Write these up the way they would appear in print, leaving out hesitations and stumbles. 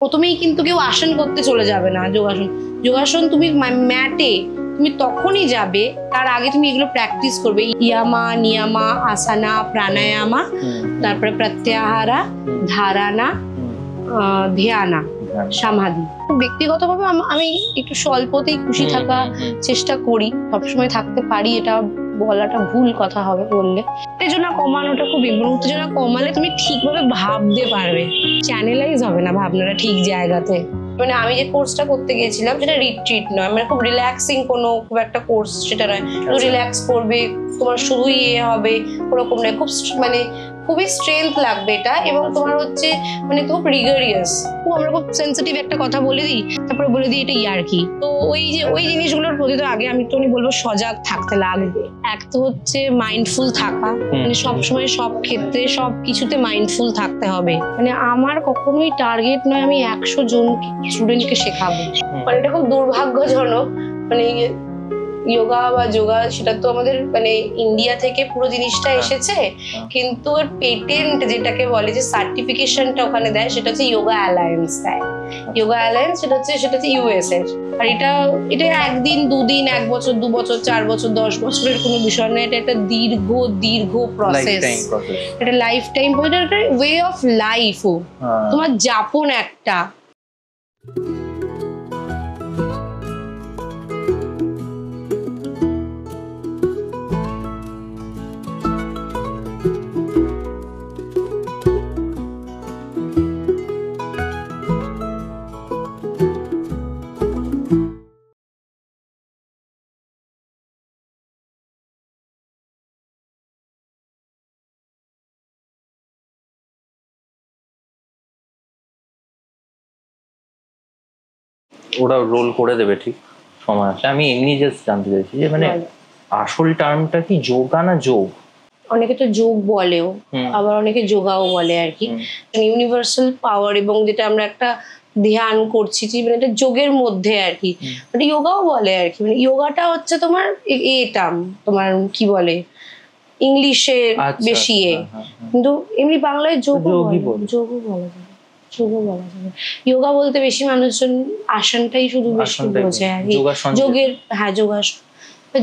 প্রথমেই কিন্তু কেউ আসন করতে চলে যাবে না। যোগাসন যোগাসন তুমি ম্যাটে তুমি তখনই যাবে, তার আগে তুমি এগুলো প্র্যাকটিস করবে। ইয়ামা, নিয়ামা, আসানা, প্রাণায়ামা, তারপরে প্রত্যাহারা, ধারণা, ধ্যানা, সমাধি। ব্যক্তিগতভাবে আমি একটু স্বল্পতেই খুশি থাকা চেষ্টা করি, সবসময় থাকতে পারি এটা বলাটা ভুল কথা হবে বললে। উত্তেজনা কমানোটা খুব ইম্পর্টেন্ট। উত্তেজনা কমালে তুমি ঠিকভাবে ভাবতে পারবে, চ্যানেলাইজ হবে না ভাবনাটা ঠিক জায়গাতে। মানে আমি যে কোর্সটা করতে গেছিলাম সেটা রিট্রিট নয়, মানে খুব রিল্যাক্সিং কোনো খুব একটা কোর্স সেটা নয়। শুধু রিল্যাক্স করবে, তোমার শুধু হবে ওরকম নয়, খুব মানে খুবই স্ট্রেংথ লাগবে এটা। এবং তোমার হচ্ছে মানে খুব রিগারিয়াস, খুব আমরা খুব সেন্সিটিভ একটা কথা বলে দিই, তারপরে বলে দিই এটা ইয়ার্কি। তো ওই জিনিসগুলোর প্রতি তো আগে আমি তো বলবো সজাগ থাকতে লাগবে। এক তো হচ্ছে মাইন্ডফুল থাকা, মানে সবসময় সব ক্ষেত্রে সব কিছুতে মাইন্ডফুল থাকতে হবে। মানে আমার কখনোই টার্গেট নয় আমি 100 জন স্টুডেন্টকে শেখাবো, মানে এটা খুব দুর্ভাগ্যজনক। মানে যোগা বা যোগা সেটা তো আমাদের মানে ইন্ডিয়া থেকে পুরো জিনিসটা এসেছে, কিন্তু এর পেটেন্ট যেটাকে বলে যে সার্টিফিকেশনটা ওখানে দেয় সেটা হচ্ছে যোগা অ্যালায়েন্স দেয়। যোগা অ্যালায়েন্স সেটা হচ্ছে ইউএস এর। আর এটা একদিন, দুদিন, 1 বছর, 2 বছর, 4 বছর, 10 বছরের কোনো বিষয় না। এটা একটা দীর্ঘ প্রসেস, এটা লাইফ টাইম, এটা একটা ওয়ে অফ লাইফও, তোমার যাপন একটা। ওরা রোল করে দেবে ঠিক সময় আসে। আমি এমনি জাস্ট জানতে চাইছি যে মানে আসল টার্মটা কি যোগা না যোগ? অনেকে তো যোগ বলেও, আবার অনেকে যোগাও বলে আর কি। ইউনিভার্সাল পাওয়ার এবং যেটা আমরা একটা ধ্যান করছি মানে এটা যোগের মধ্যে আর কি, মানে যোগাও বলে আর কি। মানে যোগাটা হচ্ছে তোমার এটা তোমার কি বলে ইংলিশে বেশি কিন্তু এমনি বাংলায় যোগও বলা যাবে। যোগা বলতে বেশি মানুষজন আসনটাই শুধু বেশি বোঝে আর কি। যোগের যোগাসন,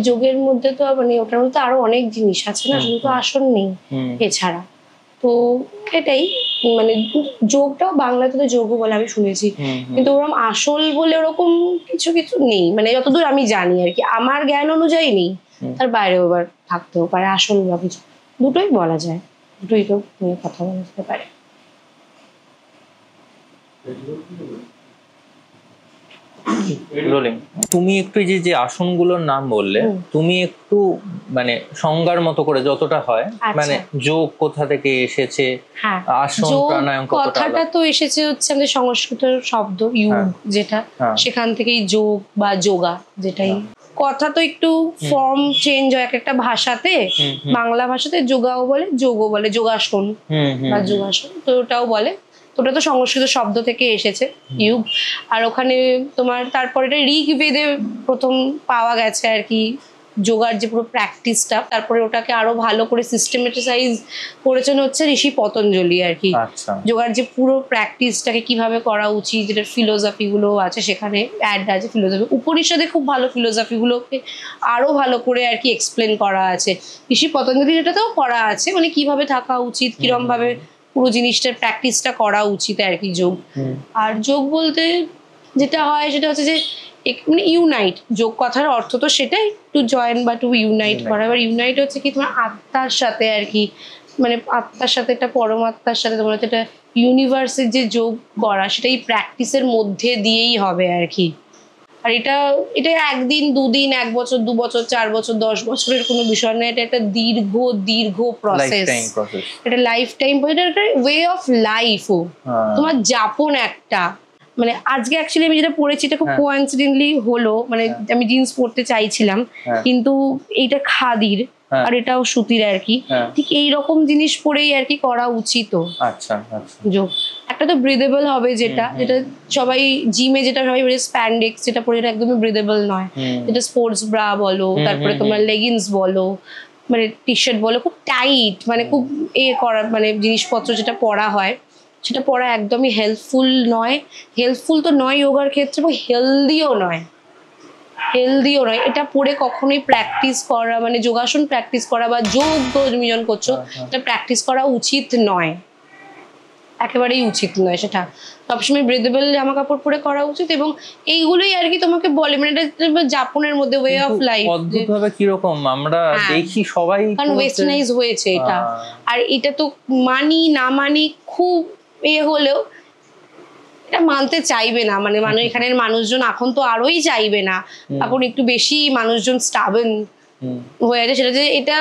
যোগের মধ্যে তো মানে ওটার মধ্যে আরো অনেক জিনিস আছে না, শুধু তো আসন নেই এছাড়া। তো এটাই মানে যোগটাও বাংলাতে তো যোগও বলে আমি শুনেছি, কিন্তু ওরকম আসল বলে ওরকম কিছু নেই, মানে যতদূর আমি জানি আর কি, আমার জ্ঞান অনুযায়ী নেই। তার বাইরেও আবার থাকতেও পারে আসল বা কিছু, দুটোই বলা যায়, দুটোই তো নিয়ে কথা বলা যেতে পারে। তুমি একটু যে আসনগুলোর নাম বললে, তুমি একটু মানে সংজ্ঞার মতো করে যতটা হয়, মানে যোগ কোথা থেকে এসেছে, আসন প্রাণায়াম কথাটা তো এসেছে হচ্ছে আমাদের সংস্কৃত শব্দ ইয়োগ, যেটা সেখান থেকেই যোগ বা যোগা, যেটাই কথা তো একটু ফর্ম চেঞ্জ হয় একটা ভাষাতে। বাংলা ভাষাতে যোগাও বলে, যোগও বলে, যোগাসন বা যোগাসন, তো ওটাও বলে। ওটা তো সংস্কৃত শব্দ থেকে এসেছে ইয়োগ। আর ওখানে তোমার তারপরে এটা ঋগ্বেদে প্রথম পাওয়া গেছে আর কি যোগার যে পুরো প্র্যাকটিসটা, তারপরে ওটাকে আরো ভালো করে সিস্টেমেটিসাইজ করেছেন হচ্ছে ঋষি পতঞ্জলি আর কি। যোগার যে পুরো প্র্যাকটিসটাকে কিভাবে করা উচিত, যেটা ফিলোসফি গুলো আছে সেখানে অ্যাড আছে, ফিলোসফি উপনিষদে খুব ভালো ফিলোসফি গুলোকে আরো ভালো করে আর কি এক্সপ্লেন করা আছে। ঋষি পতঞ্জলি যেটাতেও করা আছে, মানে কিভাবে থাকা উচিত, কিরম ভাবে পুরো জিনিসটার প্র্যাকটিসটা করা উচিত আর কি যোগ। আর যোগ বলতে যেটা হয় সেটা হচ্ছে যে মানে ইউনাইট, যোগ কথার অর্থ তো সেটাই, টু জয়েন বা টু ইউনাইট করা। এবার ইউনাইট হচ্ছে কি তোমার আত্মার সাথে আর কি, মানে আত্মার সাথে একটা পরমাত্মার সাথে তোমার হচ্ছে একটা ইউনিভার্সের যে যোগ করা, সেটা এই প্র্যাকটিসের মধ্যে দিয়েই হবে আর কি। আর এটা একদিন, দুদিন, 1 বছর, 2 বছর, 4 বছর, 10 বছরের কোনো বিষয় না। এটা একটা দীর্ঘ প্রসেস, এটা লাইফ টাইম, এটা একটা ওয়ে অফ লাইফও, তোমার যাপন একটা। মানে আজকে অ্যাকচুয়ালি আমি যেটা পড়েছি এটা খুব কোইন্সিডেন্টলি হলো, মানে আমি জিন্স পরতে চাইছিলাম কিন্তু এইটা খাদির আর এটাও সুতির আর কি, ঠিক এইরকম জিনিস পরেই আর কি করা উচিত। যোগ একটা তো ব্রিদেবল হবে, যেটা সবাই জিমে যেটা সবাই বলে স্প্যান্ডেক্স, যেটা পরে এটা একদমই ব্রিদেবল নয়, যেটা স্পোর্টস ব্রা বলো, তারপরে তোমার লেগিংস বলো, মানে টি শার্ট বলো, খুব টাইট, মানে খুব করা মানে জিনিসপত্র যেটা পরা হয় সেটা পড়া একদমই হেল্পফুল নয়। হেল্পফুল তো নয় যোগার ক্ষেত্রে, এবং হেলদিও নয়, এটা পড়ে কখনোই প্র্যাকটিস করা মানে যোগাসন প্র্যাকটিস করা বা যোগ তুমি যখন করছো এটা প্র্যাকটিস করা উচিত নয়, একেবারেই উচিত নয়। সেটা সবসময় ব্রেথেবল জামা কাপড় পরে করা উচিত, এবং এইগুলোই আর কি তোমাকে বলে, মানে এটা জাপানের মধ্যে ওয়ে অফ লাইফ। অদ্ভুতভাবে কিরকম আমরা দেখি সবাই, কারণ ওয়েস্টার্নাইজ হয়েছে এটা। আর এটা তো মানি না মানি খুব হলেও এটা মানতে চাইবে না, মানে এখানের মানুষজন এখন তো আরোই চাইবে না, এখন একটু বেশি মানুষজন স্টাবেন হয়ে আছে। সেটা যে এটা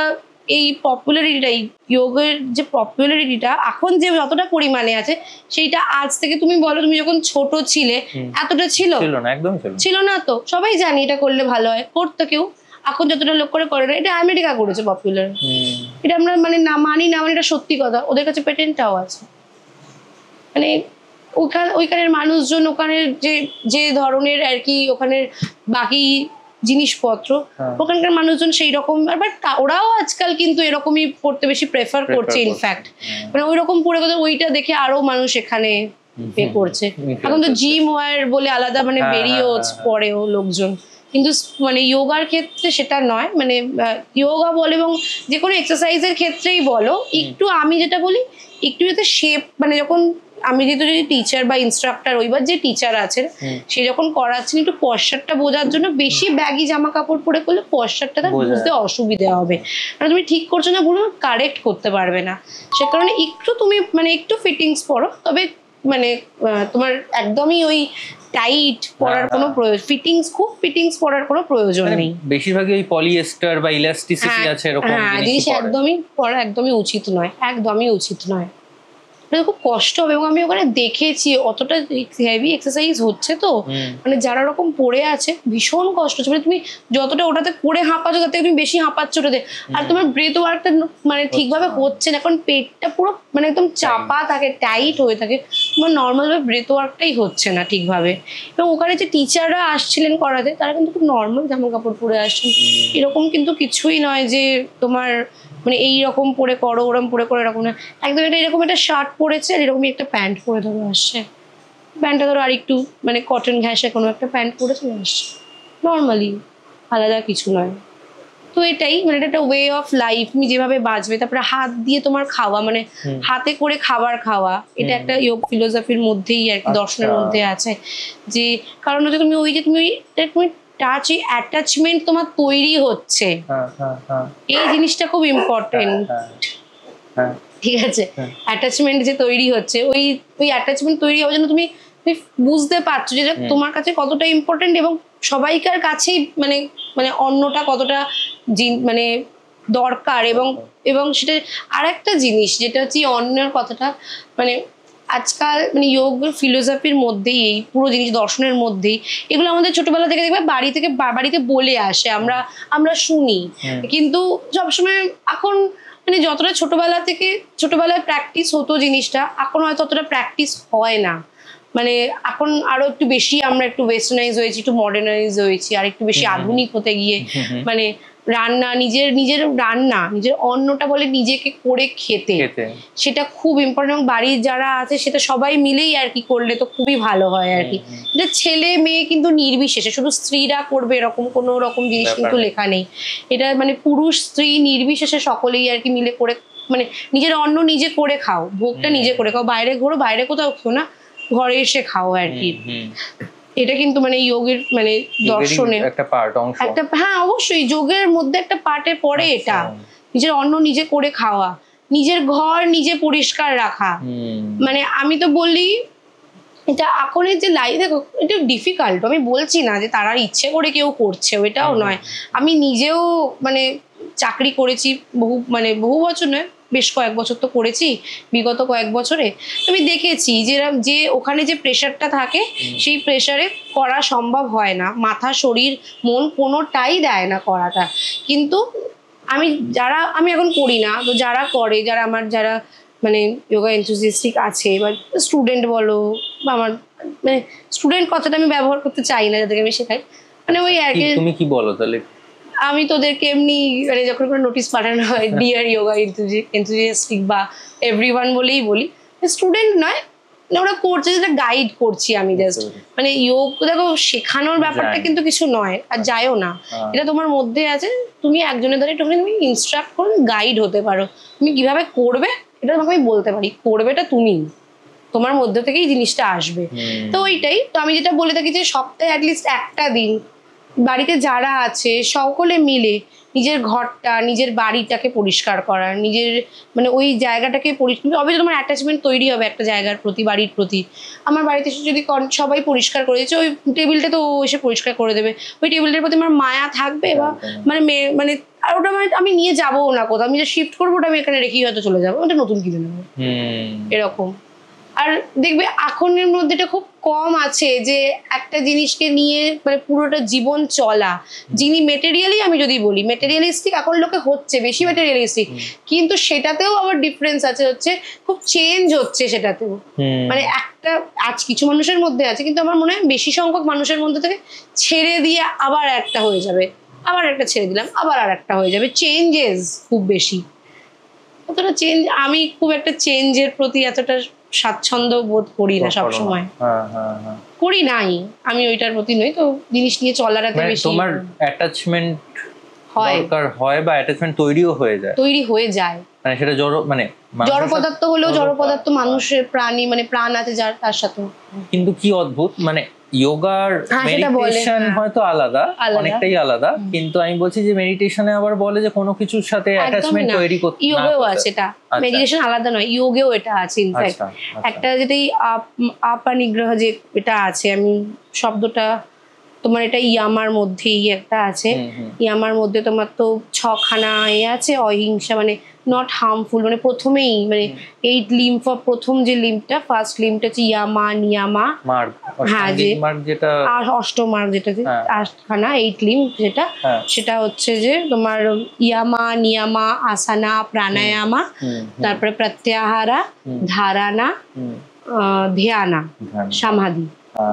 এই পপুলারিটিটাই, যোগের যে পপুলারিটিটা এখন যে যতটা পরিমাণে আছে সেইটা আজ থেকে তুমি বলো তুমি যখন ছোট ছিলে এতটা ছিল না, একদম ছিল না। তো সবাই জানি এটা করলে ভালো হয়, করতো কেউ, এখন যতটা লোক করে না। এটা আমেরিকা করেছে পপুলার, এটা আমরা মানে না মানি না মানে এটা সত্যি কথা, ওদের কাছে পেটেন্টটাও আছে। মানে ওইখানের মানুষজন, ওখানের যে ধরনের আর কি ওখানের বাকি জিনিসপত্র, ওখানকার মানুষজন সেই রকম, বাট ওরাও আজকাল কিন্তু এরকমই পড়তে বেশি প্রেফার করছে। ইনফ্যাক্ট মানে ওই রকম পড়ে ওইটা দেখে আরো মানুষ এখানে পে করছে। এখন তো জিম ওয়ার বলে আলাদা মানে বেরিয়েও পড়েও লোকজন, কিন্তু মানে যোগার ক্ষেত্রে সেটা নয়। মানে যোগা বলো এবং যে কোনো এক্সারসাইজের ক্ষেত্রেই বলো, একটু আমি যেটা বলি একটু যাতে শেপ, মানে যখন আমি যেহেতু যদি টিচার বা ইনস্ট্রাক্টর ওইবার যে টিচার আছেন সে যখন করাচ্ছেন একটু পশ্চারটা বোঝার জন্য, বেশি ব্যাগি জামা কাপড় পরে করলে পশ্চারটা তার বুঝতে অসুবিধা হবে, কারণ তুমি ঠিক করছো না বলুন কারেক্ট করতে পারবে না। সে কারণে একটু তুমি মানে একটু ফিটিংস পরো, তবে মানে তোমার একদমই ওই টাইট পরার কোনো প্রয়োজন, ফিটিংস পরার কোনো প্রয়োজন নেই। বেশিরভাগই ওই পলিয়েস্টার বা ইলাস্টিসিটি আছে এরকম জিনিস একদমই পরা একদমই উচিত নয়, একদমই উচিত নয়। খুব কষ্ট হবে, এবং আমি ওখানে দেখেছি অতটা হেভি এক্সারসাইজ হচ্ছে তো, মানে যারা ওরকম পড়ে আছে ভীষণ কষ্ট হচ্ছে। মানে তুমি যতটা ওটাতে করে হাঁপাচ্ছ তাতে তুমি বেশি হাঁপাচ্ছ ওটাতে, আর তোমার ব্রেথ ওয়ার্কটা মানে ঠিকভাবে হচ্ছে না, এখন পেটটা পুরো মানে একদম চাপা থাকে, টাইট হয়ে থাকে, তোমার নর্মালভাবে ব্রেথ ওয়ার্কটাই হচ্ছে না ঠিকভাবে। এবং ওখানে যে টিচাররা আসছিলেন করাতে তারা কিন্তু খুব নর্মাল জামা কাপড় পরে আসছেন, এরকম কিন্তু কিছুই নয় যে তোমার মানে এইরকম পরে করো ওরকম পরে করো এরকম না, একদম এটা এরকম একটা শার্ট পরেছে আর এরকমই একটা প্যান্ট পরে ধরো আসছে, প্যান্টটা ধরো আর একটু মানে কটন ঘ্যাসে কোনো একটা প্যান্ট পরেছে আসছে, নর্মালি, আলাদা কিছু নয়। তো এটাই মানে এটা একটা ওয়ে অফ লাইফ, তুমি যেভাবে বাঁচবে। তারপরে হাত দিয়ে তোমার খাওয়া, মানে হাতে করে খাবার খাওয়া, এটা একটা যোগ ফিলোসফির মধ্যেই আর কি, দর্শনের মধ্যে আছে। যে কারণ হচ্ছে তুমি ওই যে তুমি টাচ অ্যাটাচমেন্ট তোমার তৈরি হচ্ছে, এই জিনিসটা খুব ইম্পর্টেন্ট, ঠিক আছে? অ্যাটাচমেন্ট যে তৈরি হচ্ছে, ওই অ্যাটাচমেন্ট তৈরি হওয়ার জন্য তুমি বুঝতে পারছো যে তোমার কাছে কতটা ইম্পর্টেন্ট, এবং সবাইকার কাছেই মানে মানে অন্যটা কতটা মানে দরকার। এবং সেটা আর একটা জিনিস যেটা হচ্ছে অন্যের কথাটা, মানে আজকাল মানে যোগ ফিলোসফির মধ্যেই এই পুরো জিনিস দর্শনের মধ্যেই এগুলো আমাদের ছোটবেলা থেকে দেখবে বাড়িতে বলে আসে, আমরা শুনি, কিন্তু সবসময় এখন মানে যতটা ছোটবেলায় প্র্যাকটিস হতো জিনিসটা, এখন হয়তো অতটা প্র্যাকটিস হয় না। মানে এখন আরো একটু বেশি আমরা একটু ওয়েস্টার্নাইজ হয়েছি, একটু মডার্নাইজ হয়েছি, আর একটু বেশি আধুনিক হতে গিয়ে মানে রান্না, নিজের রান্না, নিজের অন্নটা বলে নিজেকে করে খেতে, সেটা খুব ইম্পর্টেন্ট। এবং বাড়ির যারা আছে সেটা সবাই মিলেই আর কি করলে তো খুবই ভালো হয় আর কি। এটা ছেলে মেয়ে কিন্তু নির্বিশেষে, শুধু স্ত্রীরা করবে এরকম কোনো রকম জিনিস কিন্তু লেখা নেই। এটা মানে পুরুষ স্ত্রী নির্বিশেষে সকলেই আর কি মিলে করে, মানে নিজের অন্ন নিজে করে খাও, ভোগটা নিজে করে খাও, বাইরে ঘোরো, বাইরে কোথাও খেও না, ঘরে এসে খাও আর কি। এটা কিন্তু মানে যোগের মানে দর্শনের একটা পার্ট, অংশ একটা, হ্যাঁ অবশ্যই যোগের মধ্যে একটা পার্টে পড়ে এটা, নিজের অন্ন নিজে করে খাওয়া, নিজের ঘর নিজে পরিষ্কার রাখা। মানে আমি তো বলি এটা এখনের যে লাইফ, দেখো এটা ডিফিকাল্ট, আমি বলছি না যে তারা ইচ্ছে করে কেউ করছে, ওইটাও নয়। আমি নিজেও মানে চাকরি করেছি বহু বছর নয়, বেশ কয়েক বছর তো করেছি, বিগত কয়েক বছরে আমি দেখেছি যে ওখানে যে প্রেশারটা থাকে সেই প্রেশারে করা সম্ভব হয় না, মাথা শরীর মন কোনোটাই দেয় না করাটা। কিন্তু আমি এখন করি না, তো যারা করে, যারা মানে যোগা এনথুজিয়াস্টিক আছে, বা স্টুডেন্ট বলো, বা আমার মানে স্টুডেন্ট কথাটা আমি ব্যবহার করতে চাই না, যাদেরকে আমি শেখাই, মানে ওই আর কি। তুমি কি বলো তাহলে? আমি তোদেরকে এমনি মানে যখন কোনো নোটিশ পাঠানো হয় ডিয়ার যোগা এনথুজিয়াস্টিক বা এভরিওয়ান বলেই বলি, স্টুডেন্ট নয়, ওরা করছে যেটা গাইড করছি আমি জাস্ট, মানে যোগ দেখো শেখানোর ব্যাপারটা কিন্তু কিছু নয়, আর যায়ও না, এটা তোমার মধ্যে আছে, তুমি একজনের দ্বারা একটুখানি তুমি ইনস্ট্রাক্ট করে গাইড হতে পারো, তুমি কিভাবে করবে এটা তোমাকে আমি বলতে পারি, করবেটা তুমি, তোমার মধ্যে থেকেই জিনিসটা আসবে। তো ওইটাই তো আমি যেটা বলে থাকি যে সপ্তাহে অ্যাটলিস্ট একটা দিন বাড়িতে যারা আছে সকলে মিলে নিজের ঘরটা নিজের বাড়িটাকে পরিষ্কার করা, নিজের মানে ওই জায়গাটাকে পরিষ্কার, অবশ্যই তোমার অ্যাটাচমেন্ট তৈরি হবে একটা জায়গার প্রতি, বাড়ির প্রতি। আমার বাড়িতে এসে যদি সবাই পরিষ্কার করে দিচ্ছে, ওই টেবিলটা তো এসে পরিষ্কার করে দেবে, ওই টেবিলটার প্রতি আমার মায়া থাকবে, বা মানে মানে আর ওটা মানে আমি নিয়ে যাবো না কোথাও, আমি যে শিফট করবো ওটা আমি এখানে রেখেই হয়তো চলে যাবো, ওটা নতুন কিনে নেবো এরকম। আর দেখবে এখনের মধ্যে এটা খুব কম আছে যে একটা জিনিসকে নিয়ে মানে পুরোটা জীবন চলা, যিনি মেটেরিয়ালি, আমি যদি বলি মেটেরিয়ালিস্টিক এখন লোকে হচ্ছে বেশি মেটেরিয়ালিস্টিক, কিন্তু সেটাতেও আবার ডিফারেন্স আছে, হচ্ছে খুব চেঞ্জ হচ্ছে সেটাতেও, মানে একটা আজ কিছু মানুষের মধ্যে আছে, কিন্তু আমার মনে হয় বেশি সংখ্যক মানুষের মধ্যে থেকে ছেড়ে দিয়ে আবার একটা হয়ে যাবে, আবার একটা ছেড়ে দিলাম আবার আর একটা হয়ে যাবে, চেঞ্জেস খুব বেশি। অতটা চেঞ্জ, আমি খুব একটা চেঞ্জের প্রতি এতটা স্বাচ্ছন্দ্য বোধ করি না সবসময়, করি নাই আমি ওইটার প্রতি নই, তো জিনিস নিয়ে চলার এত বেশি তোমার অ্যাটাচমেন্ট দরকার হয় বা অ্যাটাচমেন্ট তৈরি হয়ে যায়, মানে সেটা মানে জড় পদার্থ হলেও জড় পদার্থ মানুষের প্রাণী মানে প্রাণ আছে যার, তার সাথে। কিন্তু কি অদ্ভুত, মানে যোগার মেডিটেশন হয়তো আলাদা, অনেকটাই আলাদা, কিন্তু আমি বলছি যে মেডিটেশনে আবার বলে যে কোনো কিছুর সাথে অ্যাটাচমেন্ট তৈরি করতে না, যোগেও আছে এটা, মেডিটেশন আলাদা নয়, যোগেও এটা আছে ইনফ্যাক্ট। একটা যেটাই আপানিগ্রহ যে এটা আছে, আমি শব্দটা তোমার এটা ইয়ামার মধ্যেই একটা আছে, ইয়ামার মধ্যে তোমার তো 6খানা আছে, অহিংসা মানে নট হার্মফুল, মানে প্রথমেই মানে 8 লিম্ফ, প্রথম যে লিম্ফটা ফার্স্ট লিম্ফটা হচ্ছে ইয়ামা নিয়ামা মার্গ, হ্যাঁ যে যেটা অষ্টমার্গ, যেটা 8খানা 8 লিম্ফ যেটা, সেটা হচ্ছে যে তোমার ইয়ামা নিয়ামা আসানা প্রাণায়ামা, তারপরে প্রত্যাহারা ধারণা ধ্যানা সমাধি,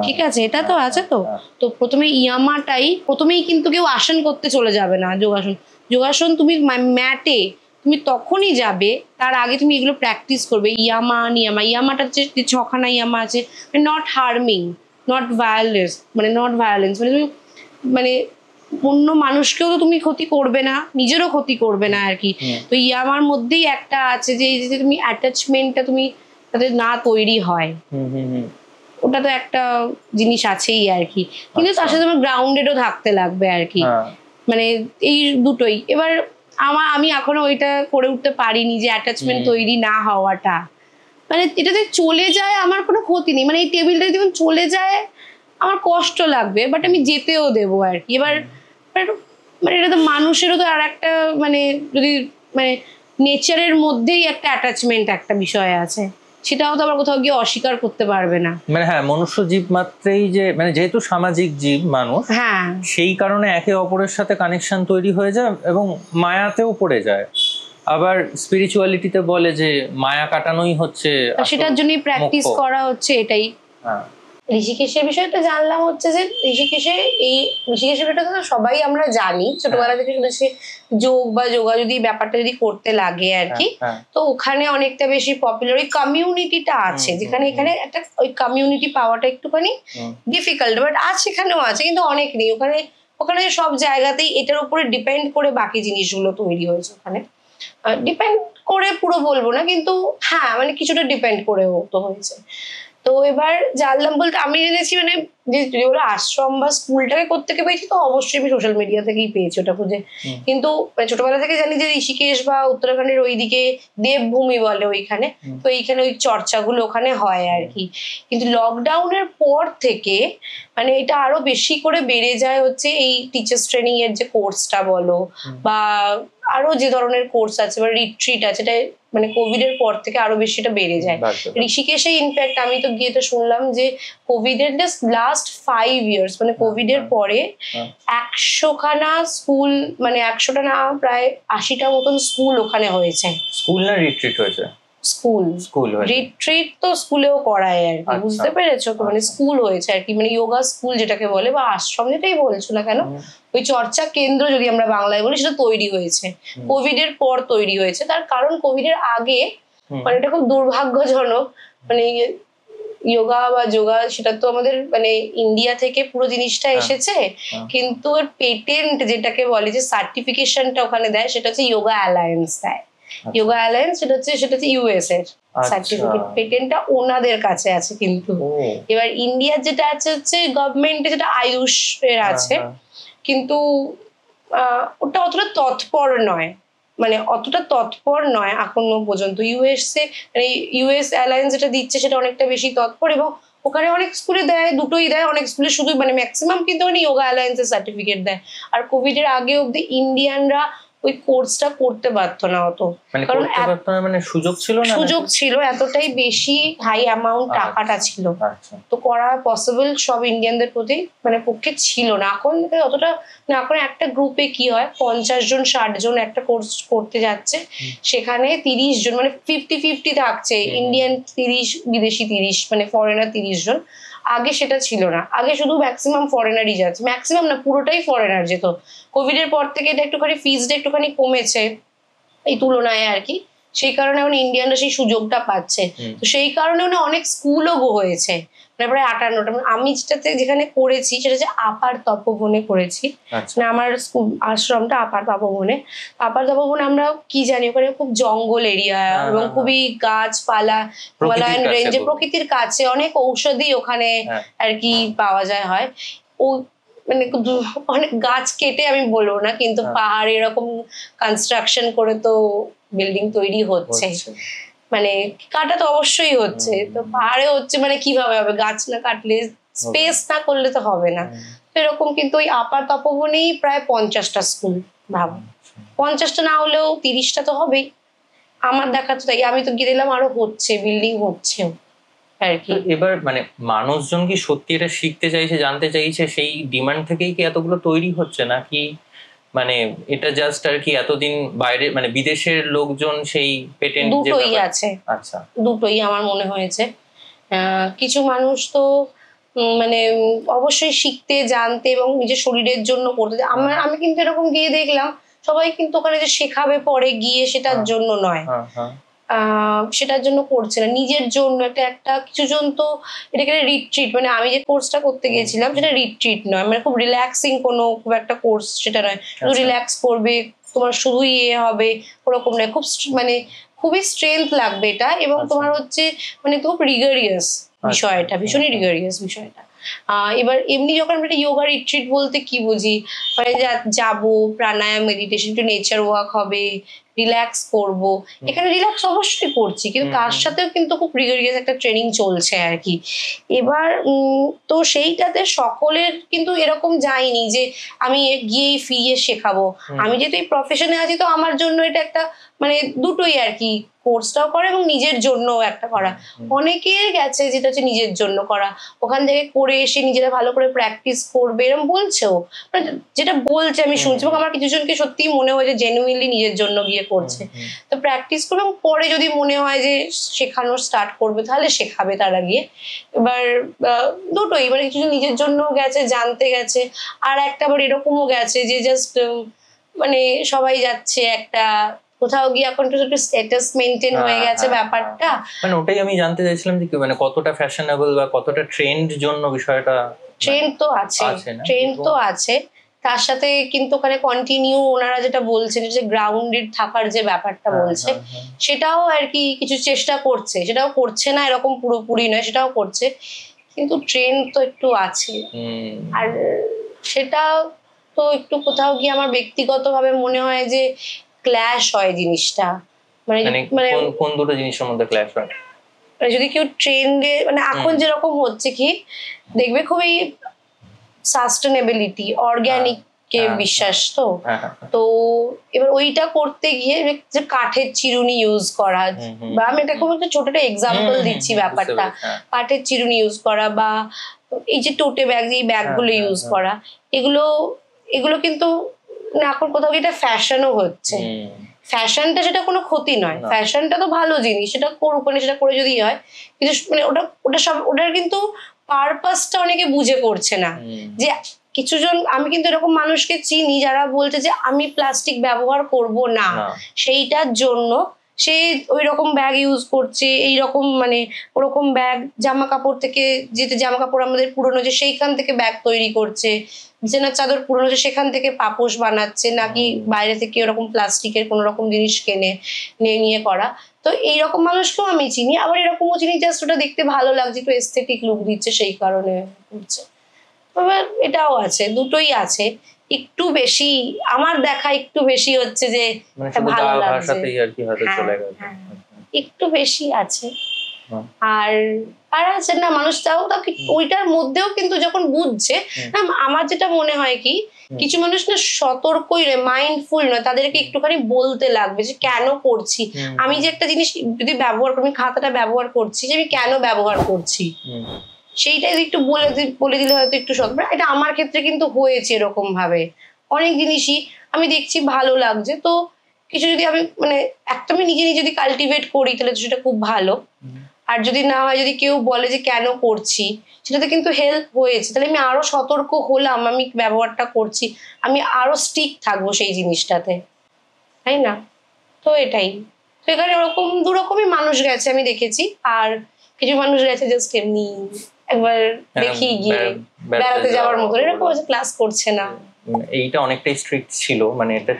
ঠিক আছে, এটা তো আছে। তো তো প্রথমে ইয়ামাটাই প্রথমেই, কিন্তু কেউ আসন করতে চলে যাবে না, যোগাসন, যোগাসন তুমি ম্যাটে তুমি তখনই যাবে, তার আগে তুমি এগুলো প্র্যাকটিস করবে, ইয়ামা নিয়ামা, ইয়ামাটা হচ্ছে 6খানা ইয়ামা আছে, নট হার্মিং, নট ভায়োলেন্স, মানে নট ভায়োলেন্স মানে তুমি মানে অন্য মানুষকেও তো তুমি ক্ষতি করবে না, নিজেরও ক্ষতি করবে না আর কি। তো ইয়ামার মধ্যেই একটা আছে যে তুমি অ্যাটাচমেন্টটা তুমি তাদের না তৈরি হয়, ওটা তো একটা জিনিস আছেই আর কি, কিন্তু তার সাথে আমার গ্রাউন্ডেডও থাকতে লাগবে আর কি, মানে এই দুটোই। এবার আমি এখনো ওইটা করে উঠতে পারিনি যে অ্যাটাচমেন্ট তৈরি না হওয়াটা, মানে এটাতে চলে যায় আমার কোনো ক্ষতি নেই, মানে এই টেবিলটা যখন চলে যায় আমার কষ্ট লাগবে, বাট আমি যেতেও দেবো আর কি। এবার মানে এটা তো মানুষেরও তো আর একটা মানে যদি মানে নেচারের মধ্যেই একটা অ্যাটাচমেন্ট একটা বিষয় আছে, সেটাও তো আবার কোথাও গিয়ে অস্বীকার করতে পারবে না, মানে হ্যাঁ মনুষ্য জীব মাত্রেই যে মানে যেহেতু সামাজিক জীব মানুষ, হ্যাঁ সেই কারণে একে অপরের সাথে কানেকশন তৈরি হয়ে যায় এবং মায়াতেও পড়ে যায়। আবার স্পিরিচুয়ালিটিতে বলে যে মায়া কাটানোই হচ্ছে, সেটার জন্যই প্র্যাকটিস করা হচ্ছে এটাই। ঋষিকেশের বিষয়টা জানলাম হচ্ছে যে ঋষিকেশের বিষয়টা তো সবাই আমরা জানি, ছোটবেলা থেকে শুনেছি যোগ বা যোগা যদি ব্যাপারটা যদি করতে লাগে আর কি, তো ওখানে অনেকটা বেশি পপুলার ওই কমিউনিটিটা আছে, যেখানে এখানে একটা ওই কমিউনিটি পাওয়াটা একটুখানি ডিফিকাল্ট, বাট আছে এখানেও আছে, কিন্তু অনেক নেই ওখানে। ওখানে সব জায়গাতেই এটার উপরে ডিপেন্ড করে বাকি জিনিসগুলো তৈরি হয়েছে, ওখানে ডিপেন্ড করে পুরো বলবো না, কিন্তু হ্যাঁ মানে কিছুটা ডিপেন্ড করেও তো হয়েছে। তো এবার জানলাম বলতে আমি জেনেছি মানে যে যেগুলো আশ্রম বা স্কুলটাকে কোত্থেকে পেয়েছি, তো অবশ্যই আমি সোশ্যাল মিডিয়া থেকেই পেয়েছি ওটা খুঁজে, কিন্তু ছোটবেলা থেকে জানি যে ঋষিকেশ বা উত্তরাখণ্ডের ওইদিকে দেবভূমি বলে ওইখানে, তো এইখানে ওই চর্চাগুলো ওখানে হয় আর কি। কিন্তু লকডাউনের পর থেকে মানে এটা আরো বেশি করে বেড়ে যায় হচ্ছে এই টিচার্স ট্রেনিং এর যে কোর্সটা বলো বা আরো যে ধরনের কোর্স আছে বা রিট্রিট আছে, এটা মানে কোভিড এর পর থেকে আরো বেশি এটা বেড়ে যায়। ঋষিকেশে ইনফ্যাক্ট আমি তো গিয়ে তো শুনলাম যে কোভিড এর জাস্ট লাস্ট 5 ইয়ার্স মানে কোভিড এর পরে 100খানা স্কুল, মানে 100টা না প্রায় 80টা মতন স্কুল ওখানে হয়েছে। স্কুল না রিট্রিট হয়েছে? স্কুল রিট্রিট তো স্কুলেও করায় আর কি, বুঝতে পেরেছো তো, মানে স্কুল হয়েছে আর কি, মানে যোগা স্কুল যেটাকে বলে বা আশ্রম যেটাই বলছো না কেন, ওই চর্চা কেন্দ্র যদি আমরা বাংলায় বলি, সেটা তৈরি হয়েছে কোভিড এর পর তৈরি হয়েছে। তার কারণ কোভিড এর আগে মানে এটা খুব দুর্ভাগ্যজনক, মানে যোগা বা যোগা সেটা তো আমাদের মানে ইন্ডিয়া থেকে পুরো জিনিসটা এসেছে, কিন্তু ওর পেটেন্ট যেটাকে বলে যে সার্টিফিকেশনটা ওখানে দেয় সেটা হচ্ছে যোগা অ্যালায়েন্স দেয়। যোগা অ্যালায়েন্স সেটা হচ্ছে ইউএস এর সার্টিফিকেট, পেটেন্টটা ওনাদের কাছে আছে। কিন্তু এবার ইন্ডিয়ার যেটা আছে হচ্ছে গভর্নমেন্টে যেটা আয়ুষ এর আছে, কিন্তু ওটা অতটা তৎপর নয়, মানে অতটা তৎপর নয় এখনো পর্যন্ত। ইউএসএ মানে ইউএস অ্যালায়েন্স যেটা দিচ্ছে সেটা অনেকটা বেশি তৎপর, এবং ওখানে অনেক স্কুলে দেয়, দুটোই দেয়, অনেক স্কুলে শুধু মানে ম্যাক্সিমাম কিন্তু ওখানে যোগা অ্যালায়েন্সের সার্টিফিকেট দেয়। আর কোভিড এর আগে অব্দি ইন্ডিয়ানরা ওই কোর্সটা করতে পারতো না অত, কারণ মানে সুযোগ ছিল না, সুযোগ ছিল এতটাই বেশি হাই অ্যামাউন্ট টাকাটা ছিল, তো করা পসিবল সব ইন্ডিয়ানদের প্রতি মানে পক্ষে ছিল না। এখন অতটা না, এখন একটা গ্রুপে কি হয় 50 জন 60 জন একটা কোর্স করতে যাচ্ছে, সেখানে 30 জন মানে 50-50 থাকছে, ইন্ডিয়ান 30 বিদেশি 30 মানে ফরেনার 30 জন। আগে সেটা ছিল না, আগে শুধু ম্যাক্সিমাম ফরেনারই যাচ্ছে, ম্যাক্সিমাম না পুরোটাই ফরেনার যেত। কোভিড এর পর থেকে এটা একটুখানি ফিজটা একটুখানি কমেছে এই তুলনায় আর কি, সেই কারণে এখন ইন্ডিয়ানরা সেই সুযোগটা পাচ্ছে। তো সেই কারণে অনেক স্কুলও হয়েছে, প্রায় 58টা। আমি যেখানে করেছি সেটা হচ্ছে আপার তপোবনে করেছি, মানে আমার স্কুল আশ্রমটা আপার তপোবনে। আপার তপোবনে আমরা কি জানি ওখানে খুব জঙ্গল এরিয়া এবং খুবই গাছপালা, হিমালয়ান রেঞ্জে প্রকৃতির কাছে, অনেক ঔষধি ওখানে আর কি পাওয়া যায় হয়। ও মানে অনেক গাছ কেটে আমি বলবো না, কিন্তু পাহাড়ে এরকম কনস্ট্রাকশন করে তো বিল্ডিং তৈরি হচ্ছে, মানে কাটা তো অবশ্যই হচ্ছে, তো পাহাড়ে হচ্ছে মানে কিভাবে হবে, গাছ না কাটলে স্পেস না করলে তো হবে না। এরকম কিন্তু ওই আপার তপোবনেই প্রায় 50টা স্কুল, ভাবো 50টা না হলেও 30টা তো হবেই আমার দেখা তো তাই। আমি তো গিয়ে দিলাম আরো হচ্ছে, বিল্ডিং হচ্ছে আর কি। এবার মানে মানুষজন কি সত্যি এটা শিখতে চাইছে, জানতে চাইছে, সেই ডিমান্ড থেকেই কি এতগুলো তৈরি হচ্ছে, নাকি মানে এটা জাস্ট আর কি এতদিন বাইরে মানে বিদেশের লোকজন সেই পেটেন্ট? দুটোই আছে, আচ্ছা দুটোই আমার মনে হয়েছে। কিছু মানুষ তো মানে অবশ্যই শিখতে জানতে এবং নিজের শরীরের জন্য করতে, আমি কিন্তু এরকম গিয়ে দেখলাম সবাই কিন্তু ওখানে যে শেখাবে পরে গিয়ে সেটার জন্য নয়, সেটার জন্য করছে না, নিজের জন্য একটা কিছু জন তো এটাকে রিট্রিট, মানে আমি যে কোর্সটা করতে গিয়েছিলাম সেটা রিট্রিট নয়, মানে খুব রিল্যাক্সিং কোনো খুব একটা কোর্স সেটা নয়, শুধু রিল্যাক্স করবে তোমার, শুধু হবে ওরকম নয়, খুব মানে খুবই স্ট্রেংথ লাগবে এটা, এবং তোমার হচ্ছে মানে খুব রিগারিয়াস বিষয়টা, ভীষণই রিগারিয়াস বিষয়টা। এবার এমনি যখন আমরা যোগা রিট্রিট বলতে কি বুঝি, মানে যাবো প্রাণায়াম মেডিটেশন, একটু নেচার ওয়াক হবে, রিল্যাক্স করব, এখানে রিল্যাক্স অবশ্যই করছি, কিন্তু তার সাথেও কিন্তু খুব রিগারিয়াস একটা ট্রেনিং চলছে আর কি। এবার তো সেইটাতে সকলের কিন্তু এরকম যায়নি যে আমি গিয়েই ফিরিয়ে শেখাবো, আমি যেহেতু এই প্রফেশনে আছি তো আমার জন্য এটা একটা মানে দুটোই আর কি, কোর্সটাও করা এবং নিজের জন্য একটা করা। অনেকের গেছে যেটা হচ্ছে নিজের জন্য করা, ওখান থেকে করে এসে নিজেরা ভালো করে প্র্যাকটিস করবে এরকম বলছেও, মানে যেটা বলছে আমি শুনছি, এবং আমার কিছু জনকে সত্যিই মনে হয় যে জেনুইনলি নিজের জন্য গিয়ে করছে, তো প্র্যাকটিস করবে এবং পরে যদি মনে হয় যে শেখানোর স্টার্ট করবে তাহলে শেখাবে তারা গিয়ে। এবার দুটোই, মানে কিছু নিজের জন্য গেছে, জানতে গেছে, আর একটা আবার এরকমও গেছে যে জাস্ট মানে সবাই যাচ্ছে একটা কোথাও গিয়ে, এখন তো একটু স্ট্যাটাস মেইনটেইন হয়ে গেছে ব্যাপারটা, মানে ওটাই আমি জানতে চাইছিলাম যে মানে কতটা ফ্যাশনেবল বা কতটা ট্রেন্ড জন্য বিষয়টা। ট্রেন্ড তো আছে, ট্রেন্ড তো আছে, তার সাথে কিন্তু ওখানে কন্টিনিউ ওনারা যেটা বলছেন যে গ্রাউন্ডেড থাকার যে ব্যাপারটা বলছে সেটাও আর কি কিছু চেষ্টা করছে, সেটাও করছে না এরকম পুরোপুরি নয়, সেটাও করছে, কিন্তু ট্রেন্ড তো একটু আছে। আর সেটা তো একটু কোথাও গিয়ে আমার ব্যক্তিগতভাবে মনে হয় যে ক্ল্যাশ হয় জিনিসটা, মানে কোন দুটো জিনিসের মধ্যে ক্ল্যাশ হয়, মানে যদি কেউ ট্রেন্ডে মানে এখন যেরকম হচ্ছে কি দেখবে খুবই সাস্টেনেবিলিটি অর্গানিক কে বিশ্বাস, তো এবার ওইটা করতে গিয়ে যে কাঠের চিরুনি ইউজ করা, বা আমি এটা খুব একটা ছোট একটা এক্সাম্পল দিচ্ছি ব্যাপারটা, কাঠের চিরুনি ইউজ করা, বা এই যে টোটে ব্যাগ, এই ব্যাগগুলো ইউজ করা, এগুলো কিন্তু এখন কোথাও এটা ফ্যাশনও হচ্ছে। ফ্যাশনটা সেটা কোনো ক্ষতি নয়, ফ্যাশনটা তো ভালো জিনিস, সেটা করুক, মানে সেটা করে যদি হয়, কিন্তু মানে ওটা সব ওটার কিন্তু পারপাসটা অনেকে বুঝে করছে না। যে কিছু জন, আমি কিন্তু এরকম মানুষকে চিনি যারা বলছে যে আমি প্লাস্টিক ব্যবহার করব না, সেইটার জন্য সে ওই রকম ব্যাগ ইউজ করছে, এইরকম মানে ওরকম ব্যাগ, জামা কাপড় থেকে যেতে জামা কাপড় আমাদের পুরনো যে সেইখান থেকে ব্যাগ তৈরি করছে, বিছানার চাদর পুরনো যে সেখান থেকে পাপোশ বানাচ্ছে, নাকি বাইরে থেকে ওরকম প্লাস্টিকের কোনো রকম জিনিস কিনে নিয়ে করা। তো এইরকম মানুষকেও আমি চিনি, আবার এরকমও চিনি জাস্ট ওটা দেখতে ভালো লাগছে, একটু এস্থেটিক লুক দিচ্ছে সেই কারণে করছে। এবার এটাও আছে, দুটোই আছে। একটু বেশি আমার দেখা একটু বেশি হচ্ছে যে ভালো লাগছে, একটু বেশি আছে। আর আর আছে না মানুষ তাও ওইটার মধ্যেও কিন্তু যখন বুঝছে না, আমার যেটা মনে হয় কি কিছু মানুষ না সতর্কই নয়, মাইন্ডফুল নয়, তাদেরকে একটুখানি বলতে লাগবে যে কেন করছি আমি, যে একটা জিনিস যদি ব্যবহার করি, খাতাটা ব্যবহার করছি যে আমি কেন ব্যবহার করছি, সেইটাই একটু বলে দিলে হয়তো একটু সতর্ক। এটা আমার ক্ষেত্রে কিন্তু হয়েছে এরকম ভাবে, অনেক জিনিসই আমি দেখছি ভালো লাগছে, তো কিছু যদি আমি মানে একটা আমি নিজে নিজে যদি কাল্টিভেট করি তাহলে তো সেটা খুব ভালো। আর যদি না হয়, যদি কেউ বলে যে কেন করছি, সেটাতে কিন্তু হেল্প হয়েছে, তাহলে আমি আরো সতর্ক হলাম, আমি ব্যবহারটা করছি, আমি আরো স্ট্রিক্ট থাকবো সেই জিনিসটাতে, তাই না? তো এটাই, তো এখানে ওরকম দুরকমই মানুষ গেছে আমি দেখেছি। আর কিছু মানুষ গেছে জাস্ট এমনি একবার দেখি গিয়ে বেড়াতে যাওয়ার মতো, এরকম ক্লাস করছে না। এইটা অনেকটাই স্ট্রিক্ট ছিল, মানে এটা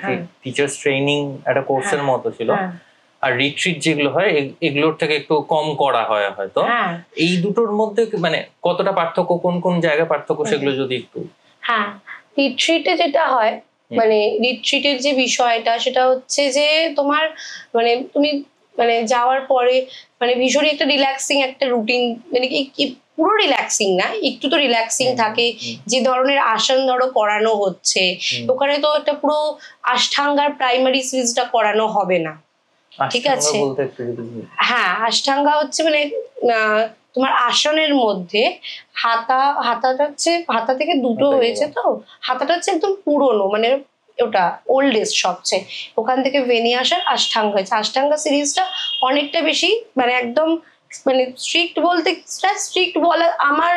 টিচার্স ট্রেনিং একটা কোর্সের মতো ছিল। আর রিট্রিট যেগুলো হয় এগুলোর থেকে একটু কম করা হয় হয়তো। এই দুটোর মধ্যে মানে কতটা পার্থক্য, কোন কোন জায়গায় পার্থক্য, সেগুলো যদি একটু। হ্যাঁ, রিট্রিটে যেটা হয়, মানে রিট্রিটের যে বিষয়টা সেটা হচ্ছে যে তোমার মানে তুমি মানে যাওয়ার পরে মানে ভীষণই একটা রিল্যাক্সিং একটা রুটিন, মানে কি পুরো রিল্যাক্সিং না, একটু তো রিল্যাক্সিং থাকে। যে ধরনের আসন ধরো করানো হচ্ছে ওখানে, তো একটা পুরো আষ্টাঙ্গার প্রাইমারি সিরিজটা করানো হবে না, ঠিক আছে? হ্যাঁ, আষ্টাঙ্গা হচ্ছে মানে তোমার আসনের মধ্যে হাতাটা হচ্ছে, হাতা থেকে দুটো হয়েছে, তো হাতাটা হচ্ছে একদম পুরনো, মানে ওটা ওল্ডেস্ট সবচেয়ে, ওখান থেকে ভেনিয়ে আসার আষ্টাঙ্গা হয়েছে। আষ্টাঙ্গা সিরিজটা অনেকটা বেশি মানে একদম মানে স্ট্রিক্ট বলতে, স্ট্রিক্ট বলা আমার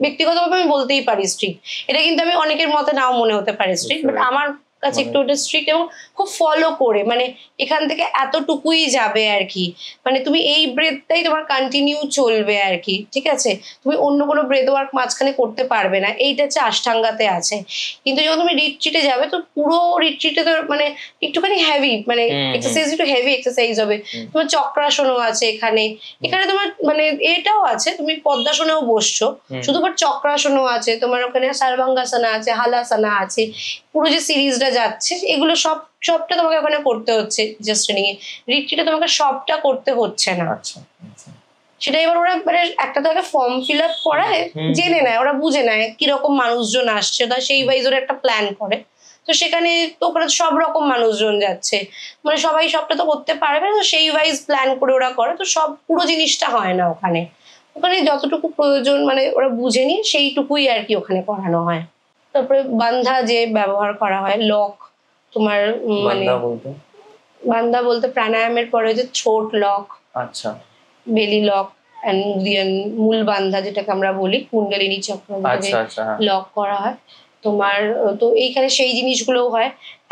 ব্যক্তিগতভাবে আমি বলতেই পারি স্ট্রিক্ট, এটা কিন্তু আমি অনেকের মতে নাও মনে হতে পারে স্ট্রিক্ট, বাট আমার কাছে একটু ওটা স্ট্রিক্ট এবং খুব ফলো করে, মানে এখান থেকে এতটুকুই যাবে আর কি, মানে তুমি এই ব্রেথটাই তোমার কন্টিনিউ চলবে আর কি, ঠিক আছে? তুমি অন্য কোনো ব্রেথ ওয়ার্ক মাঝখানে করতে পারবে না, এইটা হচ্ছে আষ্টাঙ্গাতে আছে। কিন্তু যখন তুমি রিট্রিটে যাবে, তো পুরো রিট্রিটে তো মানে একটুখানি হেভি, মানে এক্সারসাইজ একটু হেভি এক্সারসাইজ হবে। তোমার চক্রাসনও আছে এখানে, এখানে তোমার মানে এটাও আছে, তুমি পদ্মাসনেও বসছো, শুধু চক্রাসনও আছে তোমার, ওখানে সার্বাঙ্গাসনা আছে, হালাসনা আছে, পুরো যে সিরিজটা যাচ্ছে এগুলো সবটা তোমাকে ওখানে করতে হচ্ছে জাস্ট ট্রেনিং এ। রিট্রিটে তোমাকে সবটা করতে হচ্ছে না। সেটা এবার ওরা মানে একটা তো ফর্ম ফিল আপ করায়, জেনে নেয়, ওরা বুঝে নেয় কিরকম মানুষজন আসছে, তা সেই ওয়াইজ ওরা একটা প্ল্যান করে। তো সেখানে তো ওখানে সব রকম মানুষজন যাচ্ছে, মানে সবাই সবটা তো করতে পারবে না, তো সেই ওয়াইজ প্ল্যান করে ওরা করে, তো সব পুরো জিনিসটা হয় না ওখানে। ওখানে যতটুকু প্রয়োজন মানে ওরা বুঝে নিয়ে সেইটুকুই আর কি ওখানে করানো হয়। তারপরে বান্ধা যে ব্যবহার করা হয়, লক তোমার মানে বান্ধা বলতে প্রাণায়ামের পরে যে ছোট লক, আচ্ছা, বেলি লক, মূল বান্ধা যেটাকে আমরা বলি, কুণ্ডলিনী চক্র লক করা হয় তোমার। তো এইখানে সেই জিনিসগুলো হয়,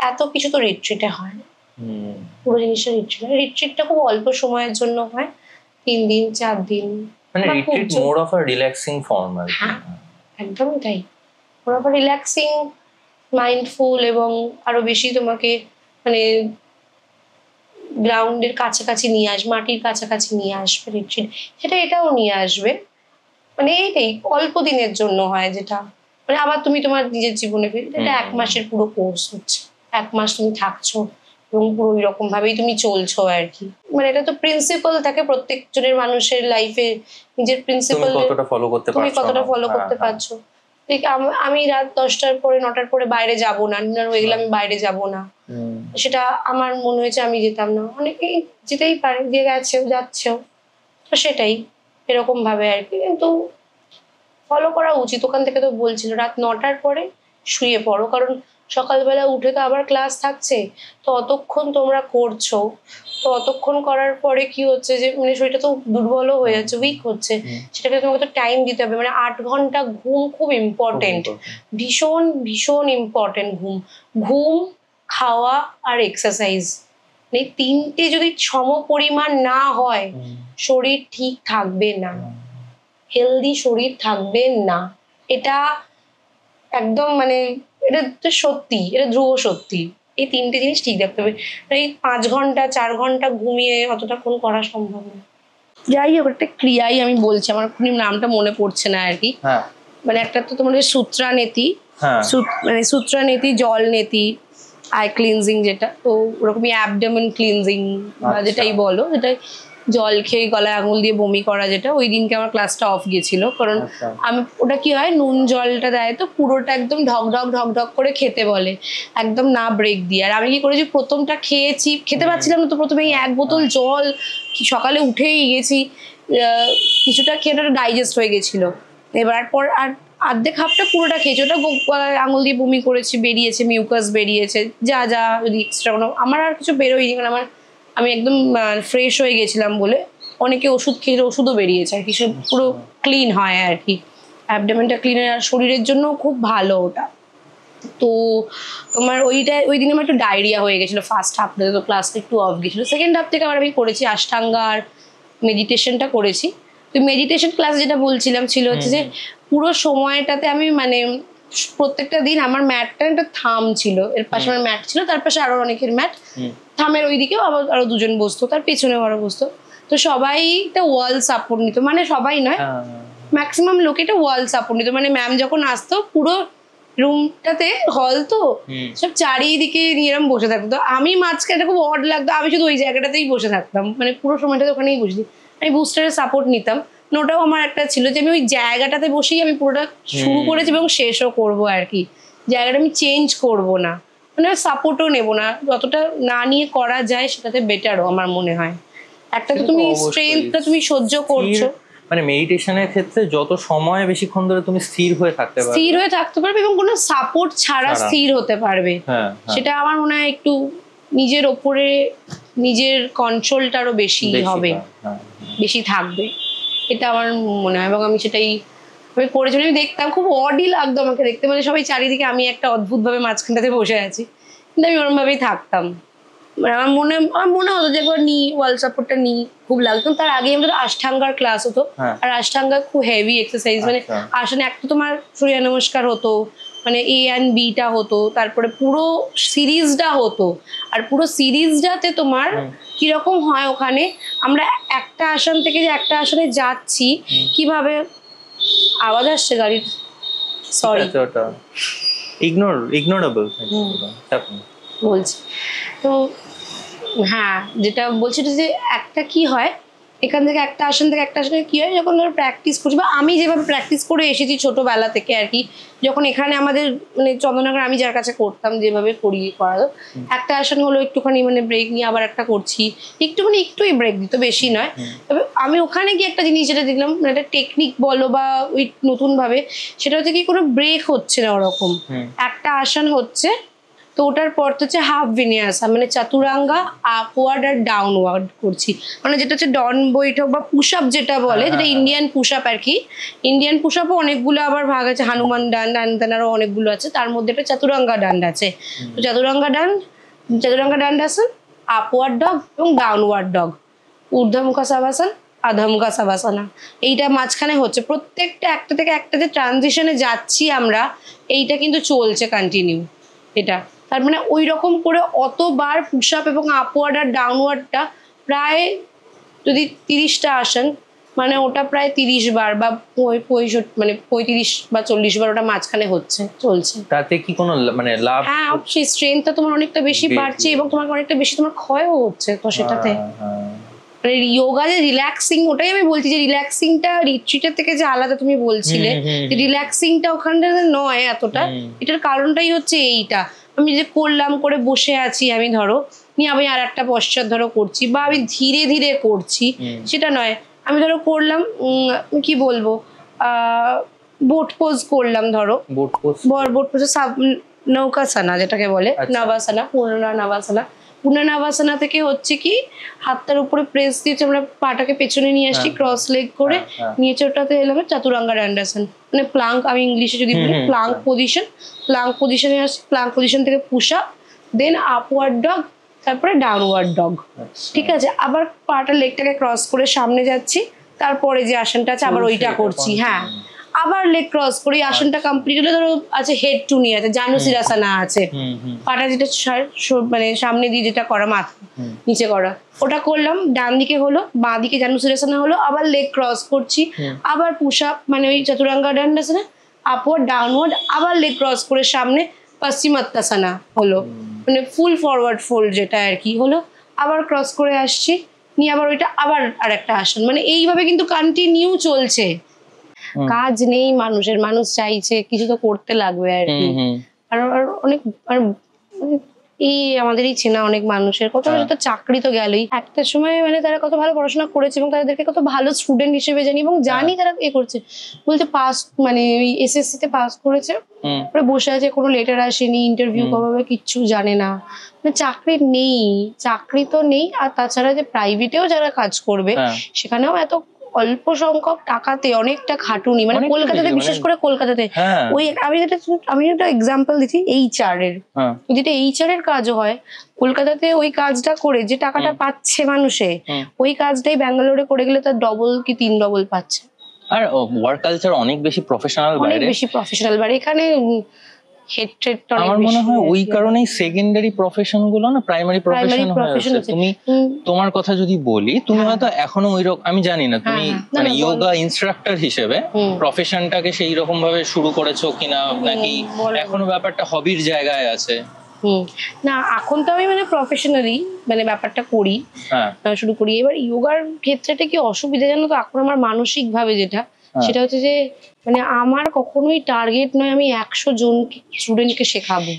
এত কিছু তো রিট্রিটে হয় না, পুরো জিনিসটা রিট্রিটটা খুব অল্প সময়ের জন্য হয়, 3 দিন 4 দিন, মানে retreat more of a relaxing form. হ্যাঁ, একদমই তাই, more of a relaxing, mindful, এবং আরো বেশি তোমাকে মানে গ্রাউন্ডের কাছাকাছি নিয়ে আসবে, মাটির কাছাকাছি নিয়ে আসবে রিট্রিট, সেটা এটাও নিয়ে আসবে। মানে এইটাই অল্প দিনের জন্য হয়, যেটা মানে আবার তুমি তোমার নিজের জীবনে ফিরে, এটা 1 মাসের পুরো কোর্স হচ্ছে, 1 মাস তুমি থাকছো এবং পুরো এরকম ভাবেই তুমি চলছো আর কি। মানে এটা তো প্রিন্সিপাল থাকে প্রত্যেকজনের মানুষের লাইফে, নিজের প্রিন্সিপাল তুমি কতটা ফলো করতে পারছো। আমি রাত 10টার পরে 9টার পরে বাইরে যাব না, ডিনার হয়ে গেলে আমি বাইরে যাব না, সেটা আমার মনে হয়েছে আমি যেতাম না, অনেকেই যেতেই পারে, দিয়ে গেছেও যাচ্ছেও, তো সেটাই এরকম ভাবে আর কি। কিন্তু ফলো করা উচিত। ওখান থেকে তো বলছিল রাত 9টার পরে শুয়ে পড়ো, কারণ সকালবেলা উঠে তো আবার ক্লাস থাকছে, তো অতক্ষণ তোমরা করছো, তো অতক্ষণ করার পরে কি হচ্ছে যে মানে শরীরটা তো দুর্বলও হয়ে যাচ্ছে, উইক হচ্ছে, সেটাকে তোমাকে তো টাইম দিতে হবে। মানে 8 ঘন্টা ঘুম খুব ইম্পর্টেন্ট, ভীষণ ভীষণ ইম্পর্টেন্ট। ঘুম, খাওয়া আর এক্সারসাইজ, মানে তিনটে যদি সম পরিমাণ না হয় শরীর ঠিক থাকবে না, হেলদি শরীর থাকবে না। এটা একদম মানে এটা তো সত্যি, এটা ধ্রুব সত্যি। এই তিনটে জিনিস ঠিক রাখতে হবে। এই 5 ঘন্টা 4 ঘন্টা ঘুমিয়ে অতটাক্ষণ করা সম্ভব না। যাই হোক, একটা ক্রিয়াই আমি বলছি, আমার নামটা মনে পড়ছে না আর কি। মানে একটা তো তোমাদের সূত্রা নেতি, মানে সূত্রা নেতি, জল নেতি, আই ক্লিনজিং যেটা, তো ওরকমই অ্যাবডোমেন ক্লিনজিং বা যেটাই বলো, যেটা জল খেয়ে গলায় আঙুল দিয়ে বমি করা, যেটা ওই দিনকে আমার ক্লাসটা অফ গেছিল। কারণ আমি ওটা কি হয়, নুন জলটা দেয় তো পুরোটা একদম ঢক ঢক ঢক ঢক করে খেতে বলে, একদম না ব্রেক দিয়ে। আর আমি কি করেছি, প্রথমটা খেয়েছি, খেতে পারছিলাম না, তো প্রথমে 1 বোতল জল সকালে উঠেই গেছি, কিছুটা খেয়ে ওটা ডাইজেস্ট হয়ে গেছিল। এবার পর আর অর্ধেক হাফটা পুরোটা খেয়েছি, ওটা আঙুল দিয়ে বমি করেছি, বেরিয়েছে, মিউকাস বেরিয়েছে, যা যা যদি এক্সট্রা কোনো, আমার আর কিছু বেরোয়নি, কারণ আমি একদম ফ্রেশ হয়ে গেছিলাম বলে। অনেকে ওষুধ খেয়ে ওষুধও বেরিয়েছে আর কি, সে পুরো ক্লিন হয় আর কি, অ্যাবডোমেনটা ক্লিন হয়, আর শরীরের জন্য খুব ভালো ওটা। তো তোমার ওই দিনে আমার একটু ডায়রিয়া হয়ে গেছিলো ফার্স্ট হাফটাতে, তো ক্লাসটা একটু অফ গেছিলো। সেকেন্ড হাফ থেকে আবার আমি করেছি আষ্টাঙ্গা আর মেডিটেশনটা করেছি। তো মেডিটেশন ক্লাস যেটা বলছিলাম ছিল হচ্ছে যে পুরো সময়টাতে আমি মানে প্রত্যেকটা দিন আমার ম্যাটটা একটা থাম ছিল, এর পাশে আমার ম্যাট ছিল, তার পাশে আরো অনেকের ম্যাট, থামের ওইদিকেও আবার আরো 2 জন বসতো, তার পেছনেও আরো বসতো। তো সবাই একটা ওয়াল সাপোর্ট নিত, মানে সবাই নয়, ম্যাক্সিমাম লোক এটা ওয়াল সাপোর্ট নিত। মানে ম্যাম যখন আসতো পুরো রুমটাতে হল তো সব চারিদিকে এরকম বসে থাকতো, আমি মাঝখানে খুব অড লাগতো, আমি শুধু ওই জায়গাটাতেই বসে থাকতাম, মানে পুরো সময়টা ওখানেই বসি। আমি বুস্টারের সাপোর্ট নিতাম, ওটাও আমার একটা ছিল যে আমি ওই জায়গাটাতে বসেই আমি পুরোটা শুরু করেছি এবং শেষও করবো আর কি, জায়গাটা আমি চেঞ্জ করব না, মানে সাপোর্টও নেবো না, যতটা না নিয়ে করা যায় সেটাতে বেটারও আমার মনে হয়। একটা তো তুমি স্ট্রেংথটা তুমি সহ্য করছো, মানে মেডিটেশনের ক্ষেত্রে যত সময় বেশিক্ষণ ধরে তুমি স্থির হয়ে থাকতে পারবে এবং কোনো সাপোর্ট ছাড়া স্থির হতে পারবে, সেটা আমার মনে হয় একটু নিজের ওপরে নিজের কন্ট্রোলটা আরো বেশি হবে, বেশি থাকবে, এটা আমার মনে হয়। এবং আমি সেটাই আমি করেছি, আমি দেখতাম খুব অডই লাগতো আমাকে দেখতে, মানে সবাই চারিদিকে, আমি একটা অদ্ভুত ভাবে মাঝখানটাতে বসে আছি, কিন্তু আমি ওরম ভাবেই থাকতাম। মানে আমার মনে হতো যে একবার ওয়াল সাপোর্টটা খুব লাগতো। তার আগে আমাদের আষ্টাঙ্গার ক্লাস হতো, আর আষ্টাঙ্গা খুব হেভি এক্সারসাইজ, মানে আসলে একটা তোমার সূর্য নমস্কার হতো, মানে A and B টা হতো, তারপরে পুরো সিরিজটা হতো। আর পুরো সিরিজটাতে তোমার কিরকম হয়, ওখানে আমরা একটা আসন থেকে যে একটা আসনে যাচ্ছি, কিভাবে আওয়াজ আসছে গাড়ির, সরি ইগনোরেবল বলছি। তো হ্যাঁ, যেটা বলছি যে একটা কি হয়, এখান থেকে একটা আসন থেকে একটা আসনে কি হয়, যখন ধরো প্র্যাকটিস করছি, বা আমি যেভাবে প্র্যাকটিস করে এসেছি ছোটবেলা থেকে আর কি, যখন এখানে আমাদের মানে চন্দননগর আমি যার কাছে করতাম, যেভাবে করাতো, একটা আসন হলো একটুখানি মানে ব্রেক নিয়ে আবার একটা করছি, একটুই ব্রেক দিত, বেশি নয়। তবে আমি ওখানে গিয়ে একটা জিনিস যেটা দেখলাম, মানে একটা টেকনিক বলো বা ওই নতুন ভাবে, সেটা হচ্ছে কি কোনো ব্রেক হচ্ছে না ওরকম, একটা আসন হচ্ছে, তো ওটার পর হচ্ছে হাফ ভিনিয়াসা, মানে চাতুরাঙ্গা আপওয়ার্ড আর ডাউনওয়ার্ড করছি, মানে যেটা হচ্ছে ডন বৈঠক বা পুশ আপ যেটা বলে, যেটা ইন্ডিয়ান পুশ আপ আর কি। ইন্ডিয়ান পুশ আপও অনেকগুলো আবার ভাগ আছে, হনুমান ডান্ড আরো অনেকগুলো আছে, তার মধ্যে একটা চাতুরাঙ্গা ডান্ড আছে। তো চাতুরাঙ্গা ডান্ড আসন, আপওয়ার্ড ডগ এবং ডাউনওয়ার্ড ডগ, ঊর্ধ্বমুখা সাবাসন, আধমুখা সাবাসনা, এইটা মাঝখানে হচ্ছে। প্রত্যেকটা একটা থেকে একটা যে ট্রানজিশনে যাচ্ছি আমরা, এইটা কিন্তু চলছে কন্টিনিউ, এটা তার মানে ওই রকম করে অতবার পুশ আপ এবং আপওয়ার্ড আর ডাউনওয়ার্ডটা প্রায় যদি 30টা আসেন, মানে ওটা প্রায় 30 বার বা 65 মানে 35 বা 40 বার ওটা মাঝখানে চলছে। তাতে কি কোনো মানে লাভ? হ্যাঁ, সেই স্ট্রেংথটা তোমার অনেকটা বেশি বাড়ছে এবং তোমার অনেকটা বেশি তোমার ক্ষয়ও হচ্ছে, তো সেটাতে মানে যোগা যে রিল্যাক্সিং, ওটাই আমি বলছি যে রিল্যাক্সিংটা রিট্রিটের থেকে যে আলাদা তুমি বলছিলে, রিল্যাক্সিংটা ওখানটা নয় এতটা, এটার কারণটাই হচ্ছে এইটা, আমি যে করলাম করে বসে আছি, আমি ধরো নিয়ে আমি আর একটা পশ্চাৎ ধরো করছি, বা আমি ধীরে ধীরে করছি, সেটা নয়। আমি ধরো করলাম কি বলবো, বোট পোজ করলাম, ধরো বোট পোজ, নৌকাসানা যেটাকে বলে, নবাসানা, পুনর্নবাসনা থেকে হচ্ছে কি হাতটার উপরে প্রেস দিয়েছে, আমরা পাটাকে পেছনে নিয়ে আসছি, ক্রস লেগ করে নিচে, ওটাতে এলাম চাতুরাঙ্গা ডান্ডাসন, মানে প্লাঙ্ক, আমি ইংলিশে যদি বলি প্লাঙ্ক পজিশনে আসছি, প্লাঙ্ক পজিশন থেকে পুশ আপ, দেন আপওয়ার্ড ডগ, তারপরে ডাউনওয়ার্ড ডগ, ঠিক আছে, আবার পাটা লেগটাকে ক্রস করে সামনে যাচ্ছি, তারপরে যে আসনটা আছে আবার ওইটা করছি, হ্যাঁ আবার লেগ ক্রস করি, আসনটা কমপ্লিট হলে ধরো আছে হেড টু নি আছে, জানুসিরাসানা আছে, পাটা যেটা মানে সামনে দিয়ে যেটা করা, মাথা নিচে করা, ওটা করলাম, ডান দিকে হলো, বাঁ দিকে জানুসিরাসানা হলো, আবার লেগ ক্রস করছি, আবার পুশ আপ মানে ওই চতুরাঙ্গা দণ্ডাসনা, আপওয়ার্ড ডাউনওয়ার্ড, আবার লেগ ক্রস করে সামনে পশ্চিমাত্তাসনা হলো, মানে ফুল ফরওয়ার্ড ফোল্ড যেটা আর কি হলো, আবার ক্রস করে আসছি, নিয়ে আবার ওইটা আবার আরেকটা আসন, মানে এইভাবে কিন্তু কন্টিনিউ চলছে। কাজ নেই মানুষের, মানুষ চাইছে কিছু তো করতে লাগবে আর কি। আর অনেক এই আমাদেরই চেনা অনেক মানুষের কত তো চাকরি তো গেলই, একটা সময় মানে তারা কত ভালো পড়াশোনা করেছে এবং তাদেরকে কত ভালো স্টুডেন্ট হিসেবে জানি এবং জানি তারা এ করছে, বলতে পাস মানে এসএসসি তে পাস করেছে, বসে আছে, কোনো লেটার আসেনি, ইন্টারভিউ কবে হবে কিচ্ছু জানে না, মানে চাকরি নেই, চাকরি তো নেই। আর তাছাড়া যে প্রাইভেটেও যারা কাজ করবে সেখানেও এত অল্প সংখ্যক টাকাতে অনেকটা খাটুনি, মানে কলকাতাতে বিশেষ করে কলকাতাতে ওই আমি একটা এক্সাম্পল দিচ্ছি HR এর, যেটা HR এর কাজও হয় কলকাতাতে, ওই কাজটা করে যে টাকাটা পাচ্ছে মানুষে, ওই কাজটাই ব্যাঙ্গালোরে করে গেলে তার ডবল কি 3 ডবল পাচ্ছে। আর ওয়ার্ক কালচার অনেক বেশি প্রফেশনাল, অনেক বেশি প্রফেশনাল বাইরে, এখানে আমার মনে হয় ওই কারণেই সেকেন্ডারি প্রফেশন গুলো না প্রাইমারি প্রফেশন হয়েছে। তুমি তোমার কথা যদি বলি, তুমি হয়তো এখনো ওইরকম, আমি জানি না তুমি মানে যোগা ইনস্ট্রাক্টর হিসেবে প্রফেশনটাকে সেই রকম ভাবে শুরু করেছো কিনা, নাকি এখনো ব্যাপারটা হবির জায়গায় আছে? না, এখন তো আমি মানে প্রফেশনালি মানে ব্যাপারটা করি, শুরু করি। এবার যোগার ক্ষেত্রেটা কি অসুবিধা জানো তো, এখন আমার মানসিক ভাবে যেটা সেটা হচ্ছে যে মানে আমার কখনোই টার্গেট নয় আমি 100 জন স্টুডেন্টকে শেখাবো,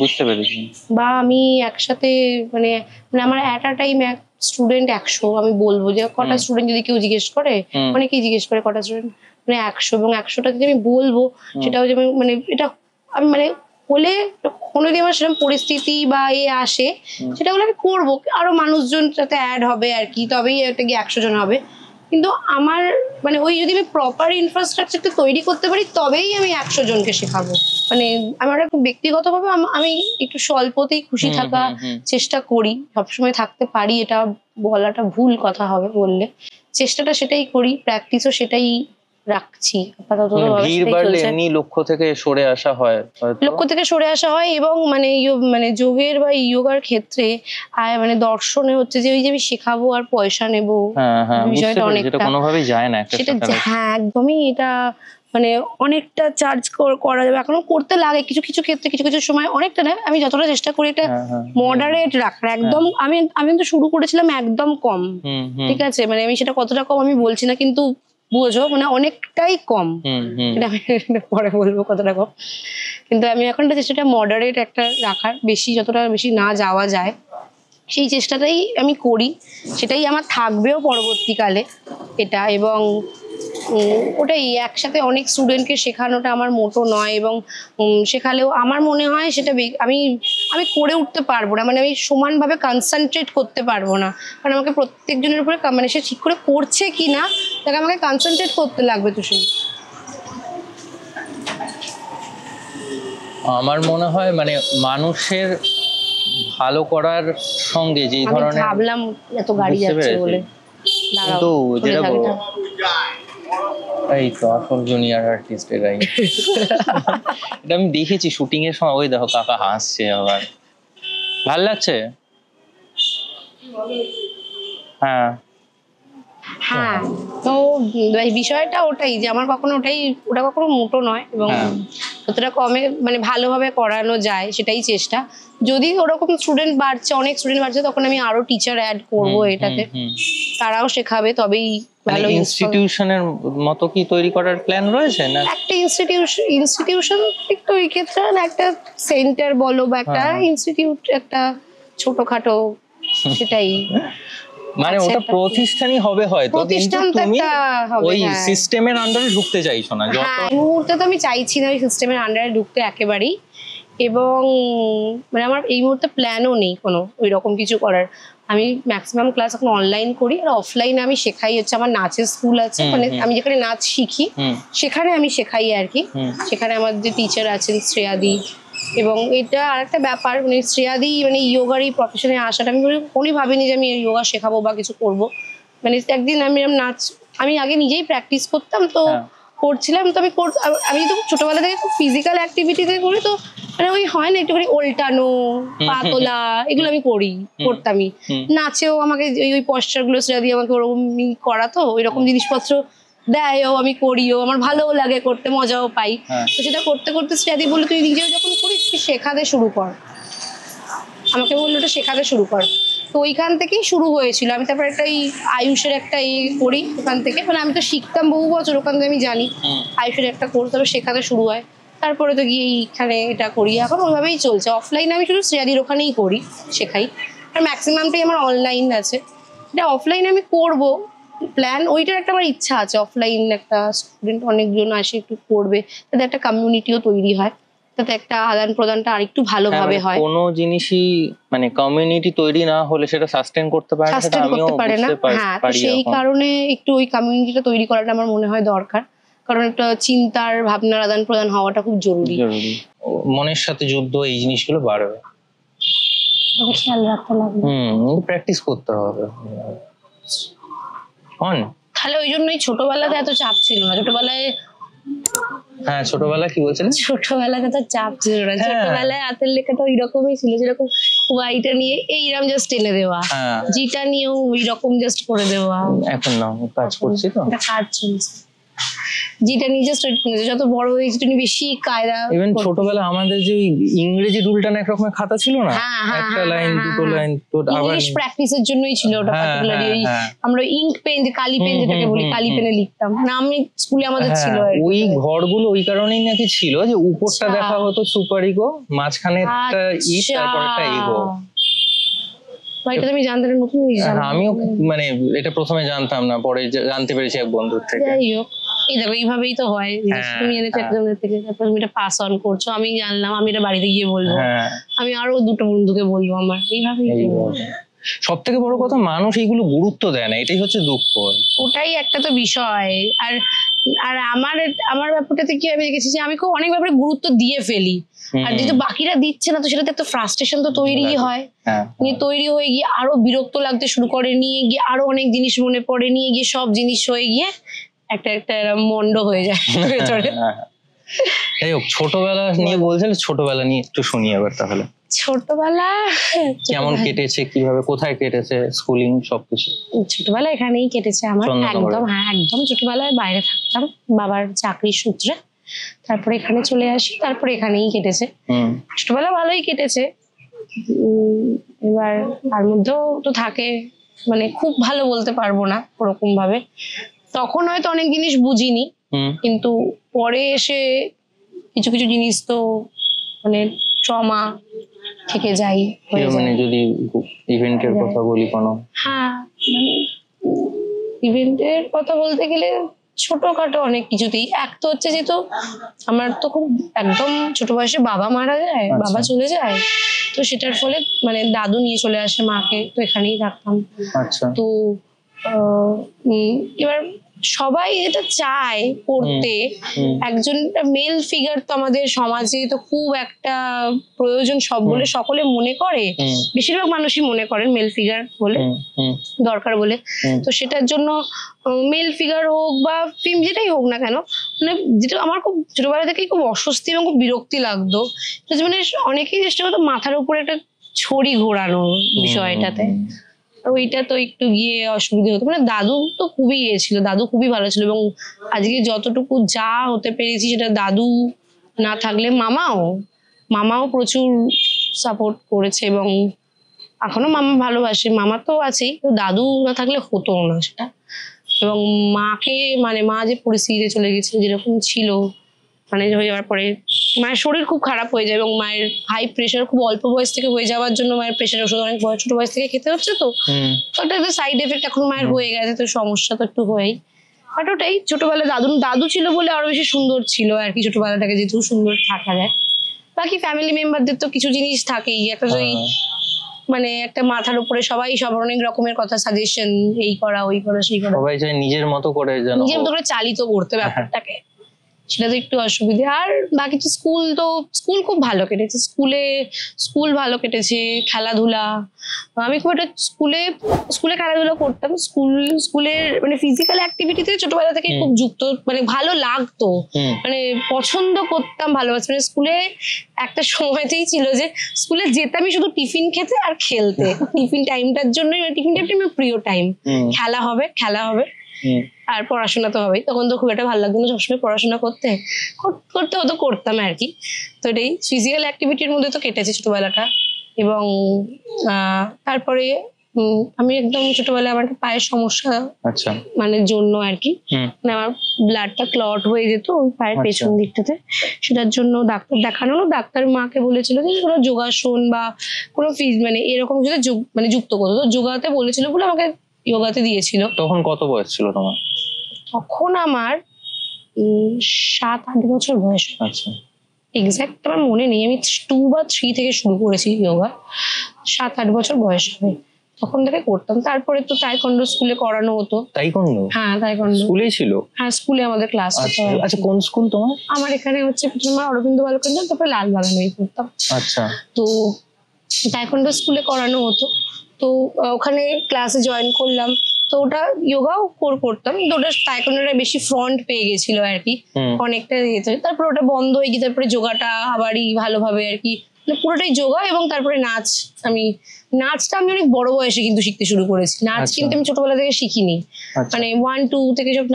বুঝতে পেরেছি, বা আমি একসাথে মানে আমার এট আ টাইম স্টুডেন্ট 100 আমি বলবো যে কটা স্টুডেন্ট, যদি কেউ জিজ্ঞেস করে, অনেকেই জিজ্ঞেস করে কটা স্টুডেন্ট, মানে 100, এবং 100টা যদি আমি বলবো সেটাও যে মানে এটা আমি মানে হলে কোনো যদি আমার সেরকম পরিস্থিতি বা আসে সেটা হলে আমি করবো, আরো মানুষজন যাতে অ্যাড হবে আর কি, তবেই এটা গিয়ে 100 জন হবে। কিন্তু আমার মানে ওই যদি আমি প্রপার ইনফ্রাস্ট্রাকচারটা তৈরি করতে পারি তবেই আমি 100 জনকে শেখাবো। মানে আমার একটু ব্যক্তিগতভাবে আমি একটু স্বল্পতেই খুশি থাকা চেষ্টা করি, সবসময় থাকতে পারি এটা বলাটা ভুল কথা হবে বললে, চেষ্টাটা সেটাই করি, প্র্যাকটিসও সেটাই রাখছি আপাতত। লক্ষ্য থেকে সরে আসা হয়, এবং মানে যোগের বা যোগার ক্ষেত্রে মানে দর্শনে হচ্ছে যে ওই যে আমি শেখাবো আর পয়সা নেবো, বিষয়টা অনেকটা কোনোভাবেই যায় না সেটা, হ্যাঁ একদমই, এটা মানে অনেকটা চার্জ করা যাবে, এখনো করতে লাগে কিছু কিছু ক্ষেত্রে, কিছু কিছু সময়, অনেকটা না, আমি যতটা চেষ্টা করি এটা মডারেট রাখার, একদম আমি কিন্তু শুরু করেছিলাম একদম কম, ঠিক আছে, মানে আমি সেটা কতটা কম আমি বলছি না, কিন্তু বুঝো মানে অনেকটাই কম, এটা আমি পরে বলবো কতটা কম, কিন্তু আমি এখন চেষ্টাটা মডারেট একটা রাখার, বেশি যতটা বেশি না যাওয়া যায় সেই চেষ্টাটাই আমি করি, সেটাই আমার থাকবেও পরবর্তীকালে এটা। এবং ওটাই একসাথে অনেক স্টুডেন্টকে শেখানোটা আমার মোটো নয়, এবং শেখালেও আমার মনে হয় সেটা আমি করে উঠতে পারবো না, মানে আমি সমানভাবে কনসেন্ট্রেট করতে পারবো না, কারণ আমাকে প্রত্যেকজনের উপরে মানে সে ঠিক করে করছে কি না তাকে আমাকে কনসেন্ট্রেট করতে লাগবে। তো সেই আমার মনে হয় মানে মানুষের ভালো করার সঙ্গে যে ধরনের, ভাবলাম এত গাড়ি যাচ্ছে বলে, কিন্তু যেটা এই তো আসল জুনিয়র আর্টিস্ট এরাই, এটা আমি দেখেছি শুটিং এর সময়, ওই দেখো কাকা হাসছে, আবার ভাল লাগছে। হ্যাঁ, তো বিষয়টা ওটাই যে আমার ওটা কখনো মোটো নয়, এবং যতটা কমে মানে ভালোভাবে করানো যায় সেটাই চেষ্টা। যদি ওরকম স্টুডেন্ট বাড়ছে, অনেক স্টুডেন্ট বাড়ছে, তখন আমি আরো টিচার অ্যাড করবো এটাতে, তারাও শেখাবে, তবেই ভালো ইনস্টিটিউশনের মতো কি তৈরি করার প্ল্যান রয়েছে না? একটা ইনস্টিটিউশন একটু এই ক্ষেত্রে একটা সেন্টার বলো বা একটা ইনস্টিটিউট, একটা ছোটখাটো, সেটাই মানে ওটা প্রতিষ্ঠানই হবে হয়তো, কিন্তু তুমি ওই সিস্টেমের আন্ডারে ঢুকতে চাইছো না। এই মুহূর্তে তো আমি চাইছি না ওই সিস্টেমের আন্ডারে ঢুকতে একেবারেই, এবং মানে আমার এই মুহূর্তে প্ল্যানও নেই কোনো ওই রকম কিছু করার। আমি ম্যাক্সিমাম ক্লাস এখন অনলাইন করি, আর অফলাইনে আমি শেখাই হচ্ছে আমার নাচের স্কুল আছে, মানে আমি যেখানে নাচ শিখি সেখানে আমি শেখাই আর কি। সেখানে আমার যে টিচার আছেন শ্রেয়াদি, এবং এটা আরেকটা ব্যাপার, মানে শ্রেয়াদি মানে ইয়োগার এই প্রফেশনে আসাটা আমি কখনোই ভাবিনি যে আমি ইয়োগা শেখাবো বা কিছু করব। মানে একদিন আমি নাচ, আমি আগে নিজেই প্র্যাকটিস করতাম, তো করছিলাম, তো আমি তো ছোটবেলা থেকে খুব ফিজিক্যাল অ্যাক্টিভিটিতে করি, তো মানে ওই হয় না একটুখানি ওল্টানো, পা তোলা, এগুলো আমি করতামই। নাচেও আমাকে ওই পশ্চার গুলো শ্রেয়াদি আমাকে ওরকম করাতো, ওই রকম জিনিসপত্র দেয়ও, আমি করিও, আমার ভালোও লাগে করতে, মজাও পাই। তো সেটা করতে করতে শ্রেয়াদি বললো তুই নিজেও যখন করিস তুই শেখাতে শুরু কর, আমাকে বললো ওটা শেখাতে শুরু কর। তো ওইখান থেকেই শুরু হয়েছিল। আমি তারপর একটা আয়ুষের একটা করি ওখান থেকে, মানে আমি তো শিখতাম বহু বছর ওখান থেকে, আমি জানি আয়ুষের একটা কোর্স, তারপর শেখাতে শুরু হয়, তারপরে তো গিয়ে এইখানে এটা করি, এখন ওইভাবেই চলছে। অফলাইন আমি শুধু শ্রেয়াদির ওখানেই করি, শেখাই, আর ম্যাক্সিমামটাই আমার অনলাইন আছে। এটা অফলাইন আমি করব প্ল্যান, ওইটার একটা আমার ইচ্ছা আছে। অফলাইন একটা স্টুডেন্ট অনেকজন আসে, একটু করবে, তাদের একটা কমিউনিটিও তৈরি হয়, তাতে একটা আদান প্রদানটা আরেকটু ভালোভাবে হয়। কোনো জিনিসই মানে কমিউনিটি তৈরি না হলে সেটা সাস্টেন করতে পারে না, সেটা আমিও বুঝতে পারি। হ্যাঁ, সেই কারণে একটু ওই কমিউনিটিটা তৈরি করাটা আমার মনে হয় দরকার, কারণ একটা চিন্তার ভাবনার আদান প্রদান হওয়াটা খুব জরুরি। মনের সাথে যুদ্ধ, এই জিনিসগুলো বাড়বে, খেয়াল রাখতে লাগবে, প্র্যাকটিস করতে হবে। তাহলে ওই জন্যই ছোটবেলাতে এত চাপ ছিল না। ছোটবেলায় কি বলছিলেন? ছোটবেলাতে তো চাপ ছিল না, ছোটবেলায় হাতের লেখাটা ওই রকমই ছিল, যেরকম ওয়াইটা নিয়ে এইরকম জাস্ট টেনে দেওয়া, জিটা নিয়েও ওই রকম জাস্ট করে দেওয়া। এখন না, কাজ করছি তো, কাজ চলছে, যেটা নিজে স্ট্রেট করেছে, যত বড় হয়েছে তুমি বেশি কায়দা। ইভেন ছোটবেলা আমাদের যে ইংরেজি রুলটা না একরকমের খাতা ছিল না, একটা লাইন দুটো লাইন, তো আবার ইংলিশ প্র্যাকটিসের জন্যই ছিল ওটা পার্টিকুলারলি। আমরা ইঙ্ক পেন, কালি পেন যেটাকে বলি, কালি পেনে লিখতাম না, আমি স্কুলে আমাদের ছিল ওই ঘরগুলো ওই কারণেই নাকি ছিল যে উপরটা দেখা হতো সুপার ইগো, মাঝখানে একটা ই, তারপর একটা ইগো। এটা আমি জানতাম, নতুন জিনিস জানলাম। আমিও মানে এটা প্রথমে জানতাম না, পরে জানতে পেরেছি এক বন্ধুর থেকে। যাই হোক, এই দেখো এইভাবেই তো হয়, তুমি এনেছো একজনের থেকে, তারপর তুমি এটা পাস অন করছো, আমি জানলাম, আমি এটা বাড়িতে গিয়ে বলবো, আমি আরো দুটো বন্ধুকে বলবো, আমার এইভাবেই। সব থেকে বড় কথা, মানুষ এইগুলো গুরুত্ব দেয় না, এটাই হচ্ছে দুঃখ। ওটাই একটা তো বিষয়। আর আর আমার ব্যাপারটাতে কি আমি দেখেছি যে আমি খুব অনেক ব্যাপারে গুরুত্ব দিয়ে ফেলি, আর যেহেতু বাকিরা দিচ্ছে না, তো সেটাতে একটা ফ্রাস্ট্রেশন তো তৈরি হয়, তৈরি হয়ে গিয়ে আরো বিরক্ত লাগতে শুরু করে, নিয়ে গিয়ে আরো অনেক জিনিস মনে পড়ে, নিয়ে গিয়ে সব জিনিস হয়ে গিয়ে একটা একটা মন্ড হয়ে যায় ভেতরে। যাই হোক, ছোটবেলা নিয়ে বলছিলে, ছোটবেলা নিয়ে একটু শুনি এবার তাহলে। ছোটবেলা কেমন কেটেছে, কিভাবে, কোথায় কেটেছে, স্কুলিং সবকিছু? ছোটবেলা এখানেই কেটেছে আমার, একদম একদম ছোটবেলায় বাইরে থাকতাম বাবার চাকরির সূত্রে, তারপরে এখানে চলে আসি, তারপরে এখানেই কেটেছে। ছোটবেলা ভালোই কেটেছে, এবার তার মধ্যেও তো থাকে, মানে খুব ভালো বলতে পারবো না ওরকম ভাবে, তখন হয়তো অনেক জিনিস বুঝিনি, কিন্তু পরে এসে কিছু কিছু জিনিস তো মানে ট্রমা থেকে যাই। মানে যদি ইভেন্টের কথা বলি, কোনো মানে ইভেন্টের কথা বলতে গেলে ছোটখাটো অনেক কিছুতেই, এক তো হচ্ছে যেহেতু আমার তো খুব একদম ছোট বয়সে বাবা মারা যায়, বাবা চলে যায়, তো সেটার ফলে মানে দাদু নিয়ে চলে আসে মাকে, তো এখানেই থাকতাম। তো এবার সবাই যেটা চায় করতে, একজন মেল ফিগার তো আমাদের সমাজে তো খুব একটা প্রয়োজন, সব বলে সকলে মনে করে, বেশিরভাগ মানুষই মনে করেন মেল ফিগার বলে দরকার বলে। তো সেটার জন্য মেল ফিগার হোক বা ফিল্ম যেটাই হোক না কেন, মানে যেটা আমার খুব ছোটবেলা থেকেই খুব অস্বস্তি এবং খুব বিরক্তি লাগতো, মানে অনেকেই চেষ্টা করতো মাথার উপরে একটা ছড়ি ঘোরানো বিষয়টাতে, ওইটা তো একটু গিয়ে অসুবিধা হতো। মানে দাদু তো খুবই ছিল, দাদু খুবই ভালো ছিল, এবং আজকে যতটুকু যা হতে পেরেছি সেটা দাদু না থাকলে মামাও প্রচুর সাপোর্ট করেছে, এবং এখনো মামা ভালোবাসে, মামা তো আছেই, তো দাদু না থাকলে হতো না সেটা। এবং মাকে মানে মা যে পরিস্থিতিতে চলে গেছিল, যেরকম ছিল, মানে হয়ে যাওয়ার পরে মায়ের শরীর খুব খারাপ হয়ে যায়, এবং মায়ের হাই প্রেশার খুব অল্প বয়স থেকে হয়ে যাওয়ার জন্য মায়ের প্রেশার ওষুধ অনেক ছোট বয়স থেকে খেতে হচ্ছে, তো ওটা একটা সাইড এফেক্ট এখন মায়ের হয়ে গেছে, তো সমস্যা তো একটু হয়েই। বাট ওটাই ছোটবেলায় দাদু ছিল বলে আরো বেশি সুন্দর ছিল আর কি, ছোটবেলাটাকে যেহেতু সুন্দর থাকা যায়। বাকি ফ্যামিলি মেম্বারদের তো কিছু জিনিস থাকেই, একটা যদি মানে একটা মাথার উপরে সবাই সব অনেক রকমের কথা সাজেশন, এই করা ওই করা সেই করা, সবাই চায় নিজের মতো করে চালিত করতে ব্যাপারটাকে। সেটা তো একটু অসুবিধে। আর বাকি তো স্কুল খুব ভালো কেটেছে, স্কুল ভালো কেটেছে, খেলাধুলা আমি খুব একটা স্কুলে খেলাধুলা করতাম, স্কুলের মানে ফিজিক্যাল অ্যাক্টিভিটিতে ছোটবেলা থেকে খুব যুক্ত, মানে ভালো লাগতো, মানে পছন্দ করতাম, ভালোবাসতাম। মানে স্কুলে একটা সময়তেই ছিল যে স্কুলে যেতামই শুধু টিফিন খেতে আর খেলতে, টিফিন টাইমটার জন্যই, টিফিন টাইমটা আমার প্রিয় টাইম, খেলা হবে আর পড়াশোনা তো হবেই। তখন তো খুব একটা ভালো লাগতো না সবসময় পড়াশোনা করতে হতো, করতাম আর কি। তো এটাই ফিজিক্যাল অ্যাক্টিভিটির মধ্যে তো কেটেছে ছোটবেলাটা। এবং তারপরে আমি একদম ছোটবেলায় আমার পায়ের সমস্যা মানে জন্য আর কি, মানে আমার ব্লাডটা ক্লট হয়ে যেত ওই পায়ের পেছন দিকটাতে, সেটার জন্য ডাক্তার দেখানো, ডাক্তার মাকে বলেছিল যে কোনো যোগাসন বা কোনো মানে এরকম কিছু মানে যুক্ত করতো, তো যোগাতে বলেছিল বলে আমাকে যোগাতে দিয়েছিল। তখন কত বয়স ছিল তোমার? তখন আমার 7-8 বছর বয়স। আচ্ছা, এক্সাক্ট আমার মনে নেই, আমি 2 বা 3 থেকে শুরু করেছি যোগা, 7-8 বছর বয়স হবে, তখন থেকে করতাম। তারপরে তো তাইকোন্ডো স্কুলে করানো হতো। তাইকোন্ডো? হ্যাঁ, তাইকোন্ডো স্কুলেই ছিল। হ্যাঁ, স্কুলে আমাদের ক্লাস হতো। আচ্ছা, কোন স্কুল তোমার? আমার এখানে হচ্ছে প্রথমে অরবিন্দ বালকেন্দ্র, তারপরে লালবাগানেই পড়তাম। আচ্ছা, তো তাইকোন্ডো স্কুলে করানো হতো, তো ওখানে ক্লাসে জয়েন করলাম। তো ওটা যোগাও করতাম, তো ওটা তাইকোন্ডোটা বেশি ফ্রন্ট পেয়ে গেছিল আর কি, অনেকটা ইয়েতে। তারপর ওটা বন্ধ হয়ে গিয়ে তারপরে যোগাটা আবারই ভালোভাবে আর কি, পুরোটাই যোগা। এবং তারপরে নাচটা আমি অনেক বড় বয়সে কিন্তু শিখতে শুরু করেছি। নাচ কিন্তু আমি ছোটবেলা থেকে শিখিনি, মানে 1-2 থেকে সব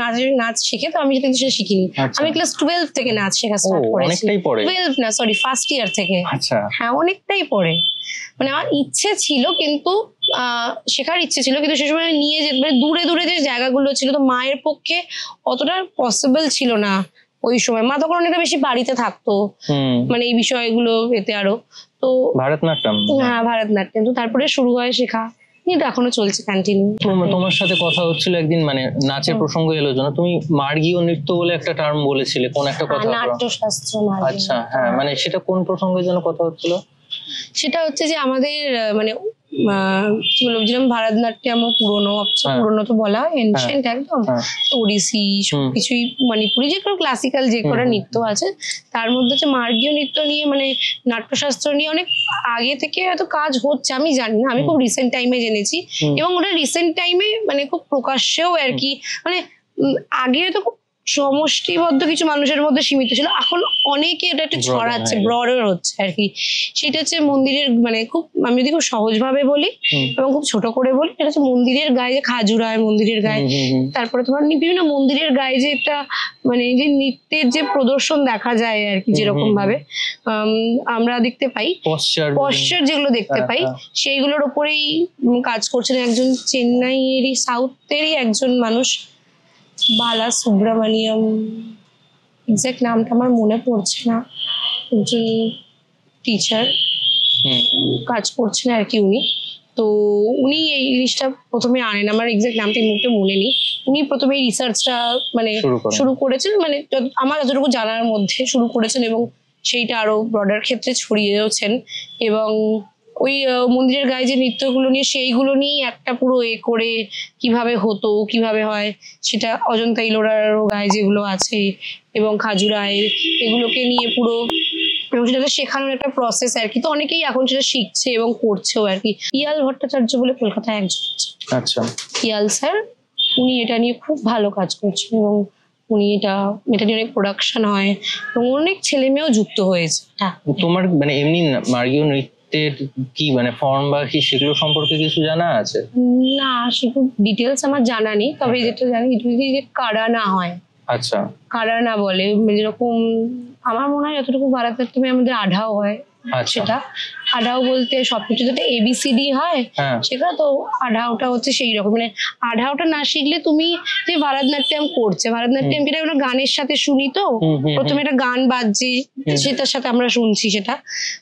নাচ শিখে, তো আমি সেটা শিখিনি। আমি ক্লাস 12 থেকে নাচ শেখা স্টার্ট করেছি। 12 না, সরি, ফার্স্ট ইয়ার থেকে। হ্যাঁ, অনেকটাই পরে। মানে আমার ইচ্ছে ছিল, কিন্তু শেখার ইচ্ছে ছিল, কিন্তু সে সময় নিয়ে যেতে, মানে দূরে যে জায়গাগুলো ছিল, তো মায়ের পক্ষে অতটা পসিবল ছিল না ওই সময়। মা তখন অনেকটা বেশি বাড়িতে থাকতো, মানে এই বিষয়গুলো এতে আরো। তো ভারতনাট্যম, হ্যাঁ ভারতনাট্যম, তো তারপরে শুরু হয় শেখা, কিন্তু এখনো চলছে কন্টিনিউ। তোমার সাথে কথা হচ্ছিল একদিন, মানে নাচের প্রসঙ্গ এলো যেন, তুমি মার্গীয় নৃত্য বলে একটা টার্ম বলেছিলে, কোন একটা কথা? নাট্যশাস্ত্র। আচ্ছা, হ্যাঁ, মানে সেটা কোন প্রসঙ্গে যেন কথা হচ্ছিল? সেটা হচ্ছে যে আমাদের মানে কি বলবো, যেরকম ভারতনাট্যম পুরোনো তো বলা হয়, এনশিয়েন্ট একদম, ওড়িশি সবকিছুই, মণিপুরি, যে কোনো ক্লাসিক্যাল যে কোনো নৃত্য আছে, তার মধ্যে হচ্ছে মার্গীয় নৃত্য নিয়ে, মানে নাট্যশাস্ত্র নিয়ে অনেক আগে থেকে হয়তো কাজ হচ্ছে, আমি জানি না, আমি খুব রিসেন্ট টাইমে জেনেছি। এবং ওটা রিসেন্ট টাইমে মানে খুব প্রকাশ্যেও আর কি, মানে আগে তো খুব সমষ্টিবদ্ধ কিছু মানুষের মধ্যে সীমিত ছিল, এখন অনেকে এটা একটু ছড়াচ্ছে, ব্রডার হচ্ছে আর কি। সেটা হচ্ছে মন্দিরের, মানে খুব, আমি যদি খুব সহজ ভাবে বলি এবং খুব ছোট করে বলি, এটা হচ্ছে মন্দিরের গায়ে, খাজুরায় মন্দিরের গায়ে, তারপরে তোমার বিভিন্ন মন্দিরের গায়ে যে একটা মানে যে নৃত্যের যে প্রদর্শন দেখা যায় আর কি, যেরকম ভাবে আমরা দেখতে পাই, পশ্চার যেগুলো দেখতে পাই, সেইগুলোর ওপরেই কাজ করছেন একজন চেন্নাইয়েরই, সাউথেরই একজন মানুষ, বালা সুব্রমণিয়াম, এক্সাক্ট নামটা আমার মনে পড়ছে না, একজন টিচার কাজ করছেন আর কি উনি। তো উনি এই জিনিসটা প্রথমে আনেন, আমার এক্সাক্ট নামটা এই মুহূর্তে মনে নেই। উনি প্রথমে এই রিসার্চটা মানে শুরু করেছেন, মানে আমার যতটুকু জানার মধ্যে শুরু করেছেন, এবং সেইটা আরো ব্রডার ক্ষেত্রে ছড়িয়েওছেন। এবং ওই মন্দিরের গায়ে যে নৃত্যগুলো নিয়ে, সেইগুলো নিয়ে একটা পুরো করে কিভাবে হতো, কিভাবে হয়, সেটা অজন্তা ইলোরার গায়ে যেগুলো আছে এবং খাজুরায়ের, এগুলোকে নিয়ে পুরো, এবং সেটাকে শেখানোর একটা প্রসেস আর কি। তো অনেকেই এখন সেটা শিখছে এবং করছেও আর কি। পিয়াল ভট্টাচার্য বলে কলকাতায় একজন, আচ্ছা, পিয়াল স্যার, উনি এটা নিয়ে খুব ভালো কাজ করছেন, এবং উনি এটা নিয়ে অনেক প্রোডাকশন হয়, এবং অনেক ছেলে মেয়েও যুক্ত হয়েছে। তোমার মানে এমনি মার্গীয় নৃত্যের কি মানে ফর্ম বা কি, সেগুলো সম্পর্কে কিছু জানা আছে? না, সেগুলো ডিটেলস আমার জানা নেই, তবে যেটা জানি যে কারানা হয়। আচ্ছা, কারানা বলে, যেরকম আমার মনে হয় যতটুকু ভারতনাট্যমে আমাদের আঢাও হয়, সেটা আঢাও বলতে সবকিছু যেটা ABCD হয় সেটা, তো আঢাওটা হচ্ছে সেই রকম। মানে আঢাওটা না শিখলে তুমি যে ভারতনাট্যম করছে, ভারতনাট্যম যেটা আমরা গানের সাথে শুনি, তো প্রথমে একটা গান বাজছে, সেটার সাথে আমরা শুনছি সেটা,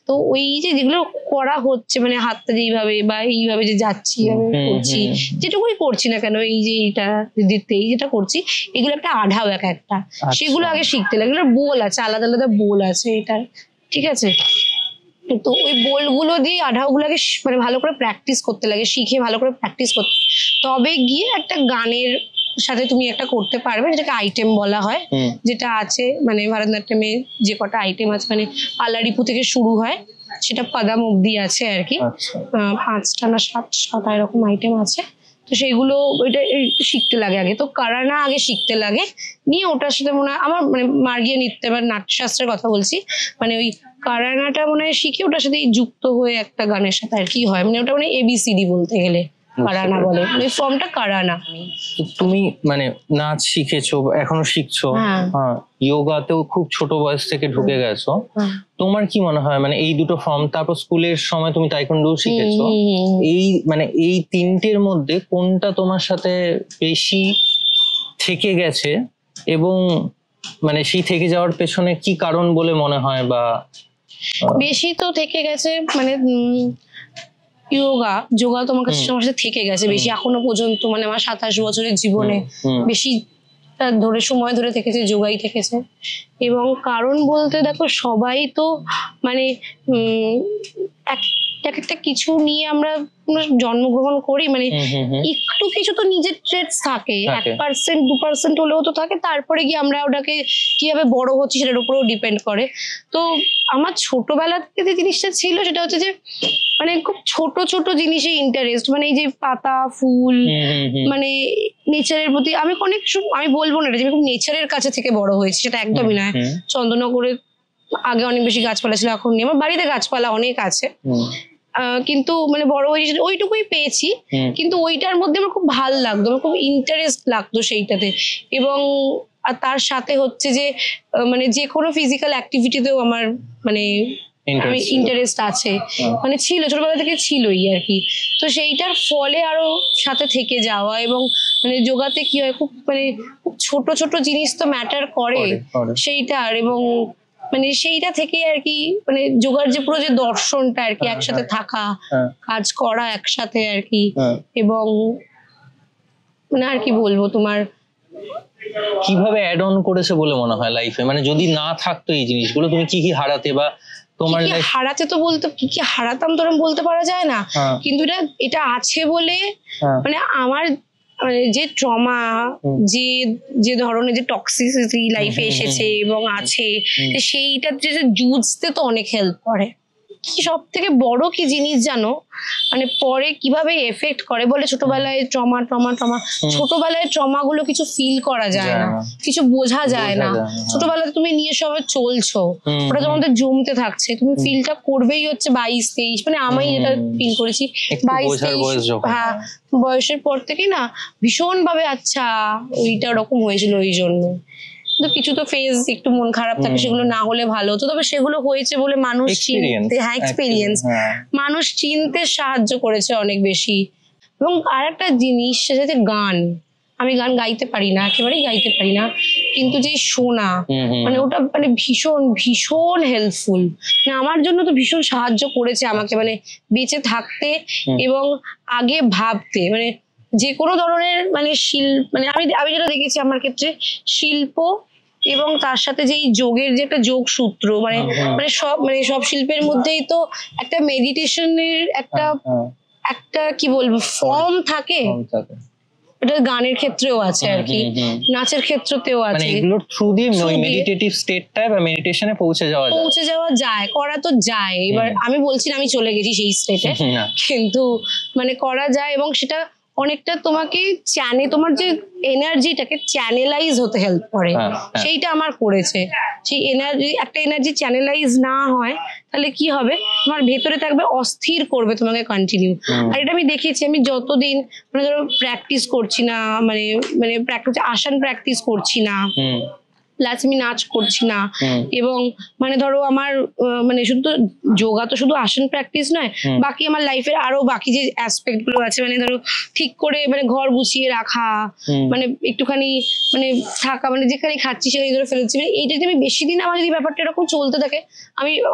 তো ওই যে যেগুলো করা হচ্ছে, মানে হাতটা যেইভাবে বা এইভাবে যে যাচ্ছি, করছি, যেটুকুই করছি না কেন, এই যে এইটা দিতে যেটা করছি, এগুলো একটা আঢাও এক একটা, সেগুলো আগে শিখতে লাগে। এগুলোর বোল আছে, আলাদা আলাদা বোল আছে এটার, ঠিক আছে? তো ওই বোলগুলো দিয়ে আঢাওগুলোকে মানে ভালো করে প্র্যাকটিস করতে লাগে, শিখে ভালো করে প্র্যাকটিস করতে, তবে গিয়ে একটা গানের সাথে তুমি একটা করতে পারবে, যেটাকে আইটেম বলা হয়, যেটা আছে মানে ভারতনাট্যমে যে কটা আইটেম আছে, মানে আলারিপু থেকে শুরু হয়, সেটা পাদাম অব্দি আছে আর কি। 5টা না 7টা এরকম আইটেম আছে। তো সেইগুলো ওইটা একটু শিখতে লাগে আগে, তো কারানা আগে শিখতে লাগে, নিয়ে ওটার সাথে মনে হয় আমার মানে মার্গীয় নৃত্য বা নাট্যশাস্ত্রের কথা বলছি, মানে ওই কারানাটা মনে হয় শিখে ওটার সাথে যুক্ত হয়ে একটা গানের সাথে আর কি হয়, মানে ওটা মানে ABCD বলতে গেলে কারানা বলে, মানে ফর্মটা কারানা। তুমি মানে নাচ শিখেছো, এখনো শিখছো, হ্যাঁ, যোগাতেও খুব ছোট বয়স থেকে ঢুকে গেছো। তোমার কি মনে হয় মানে এই দুটো ফর্ম, তারপর স্কুলের সময় তুমি তাইকোন্ডো শিখেছো, এই মানে এই তিনটের মধ্যে কোনটা তোমার সাথে বেশি থেকে গেছে, এবং মানে সেই থেকে যাওয়ার পেছনে কি কারণ বলে মনে হয়? বা বেশি তো থেকে গেছে মানে যোগা তোমার কাছে আমার সাথে থেকে গেছে বেশি এখনো পর্যন্ত, মানে আমার 27 বছরের জীবনে বেশি ধরে সময় ধরে থেকেছে যোগাই থেকেছে। এবং কারণ বলতে দেখো সবাই তো মানে একটা কিছু নিয়ে আমরা জন্মগ্রহণ করি, মানে একটু কিছু তো নিজের ট্রেটস থাকে, 1% 2% হলেও তো থাকে, তারপরে গিয়ে আমরা ওটাকে কিভাবে বড় হচ্ছি সেটার উপরেও ডিপেন্ড করে। তো আমার ছোটবেলা থেকে যে জিনিসটা ছিল সেটা হচ্ছে যে মানে খুব ছোট ছোট জিনিসে ইন্টারেস্ট, মানে এই যে পাতা ফুল, মানে নেচারের প্রতি আমি অনেক, আমি বলবো না যে আমি খুব নেচারের কাছে থেকে বড় হয়েছি, সেটা একদমই নয়। চন্দননগরে আগে অনেক বেশি গাছপালা ছিল, এখন নেই। আমার বাড়িতে গাছপালা অনেক আছে, কিন্তু মানে বড় হয়েছে ওইটুকুই পেয়েছি, কিন্তু ওইটার মধ্যে আমার খুব ভাল লাগতো, আমার খুব ইন্টারেস্ট লাগতো সেইটাতে। এবং আর তার সাথে হচ্ছে যে মানে যে কোনো ফিজিক্যাল অ্যাক্টিভিটিতেও আমার মানে আমি ইন্টারেস্ট আছে, মানে ছিল ছোটবেলা থেকে ছিলই আর কি। তো সেইটার ফলে আরো সাথে থেকে যাওয়া, এবং মানে যোগাতে কি হয় খুব মানে খুব ছোট ছোট জিনিস তো ম্যাটার করে সেইটার, এবং মানে সেইটা থেকে আর কি মানে যোগার যে পুরো যে দর্শনটা আর কি, একসাথে থাকা, কাজ করা একসাথে আর কি, এবং মানে আর কি বলবো, তোমার কিভাবে অ্যাড অন করেছে বলে মনে হয় লাইফে? মানে যদি না থাকতো এই জিনিসগুলো তুমি কি কি হারাতে, বা তোমার হারাতে তো বলতে কি কি হারাতাম তো বলতে পারা যায় না, কিন্তু এটা আছে বলে মানে আমার মানে যে ট্রমা, যে যে ধরনের যে টক্সিসিটি লাইফে এসেছে এবং আছে, সেইটার যে জুঝতে তো অনেক হেল্প করে। কি সব থেকে বড় কি জিনিস জানো, মানে পরে কিভাবে এফেক্ট করে বলে, ছোটবেলায় ট্রমা ছোটবেলায় ট্রমা গুলো কিছু ফিল করা যায় না, কিছু বোঝা যায় না। ছোটবেলায় তুমি নিয়ে সবাই চলছো, ওটা তোমাদের জমতে থাকছে, তুমি ফিলটা করবেই হচ্ছে 22-23, মানে আমি এটা ফিল করেছি 22-23 হ্যাঁ বয়সের পর থেকে না ভীষণ ভাবে আচ্ছা ওইটা ওরকম হয়েছিল ওই জন্য। তো কিছু তো ফেজ একটু মন খারাপ থাকে, সেগুলো না হলে ভালো তো, তবে সেগুলো হয়েছে বলে মানুষ চিনতে, হ্যাঁ এক্সপিরিয়েন্স, মানুষ চিনতে সাহায্য করেছে অনেক বেশি। এবং আর একটা জিনিস সেটা হচ্ছে গান, আমি গান গাইতে পারি না, একেবারেই গাইতে পারি না, কিন্তু যে শোনা মানে ওটা মানে ভীষণ ভীষণ হেল্পফুল, মানে আমার জন্য তো ভীষণ সাহায্য করেছে আমাকে মানে বেঁচে থাকতে এবং আগে ভাবতে, মানে যে কোনো ধরনের মানে মানে আমি যেটা দেখেছি আমার ক্ষেত্রে শিল্প এবং তার সাথে যে যোগের যে একটা যোগ সূত্র, মানে মানে সব শিল্পের মধ্যেই তো একটা মেডিটেশনের একটা কি বলবো ফর্ম থাকে, এটা গানের ক্ষেত্রেও আছে আর কি, নাচের ক্ষেত্রেও আছে, মানে এগুলোর থ্রু দিয়ে মেডিটেটিভ স্টেটটা বা মেডিটেশনে পৌঁছে যাওয়া যায়, করা তো যায়। এবার আমি বলছি না আমি চলে গেছি সেই স্টেটে, কিন্তু মানে করা যায়, এবং সেটা অনেকটা তোমাকে তোমার যে এনার্জিটাকে চ্যানেলাইজ হতে হেল্প করে, সেইটা আমার করেছে। সেই একটা এনার্জি চ্যানেলাইজ না হয় তাহলে কি হবে, তোমার ভেতরে থাকবে, অস্থির করবে তোমাকে কন্টিনিউ। আর এটা আমি দেখেছি, আমি যতদিন মানে ধরো প্র্যাকটিস করছি না, মানে মানে আসন প্র্যাকটিস করছি না, প্লাস আমি নাচ করছি না, এবং মানে ধরো আমার মানে শুধু যোগা তো শুধু আসন প্র্যাকটিস নয়, বাকি আমার লাইফের আরো বাকি যে অ্যাসপেক্ট গুলো আছে, মানে ধরো ঠিক করে মানে ঘর গুছিয়ে রাখা, মানে একটুখানি মানে থাকা, মানে যেখানে খাচ্ছি সেখানে ধরে ফেলেছি, মানে এইটা যদি আমি বেশি দিন আমার যদি ব্যাপারটা এরকম চলতে থাকে,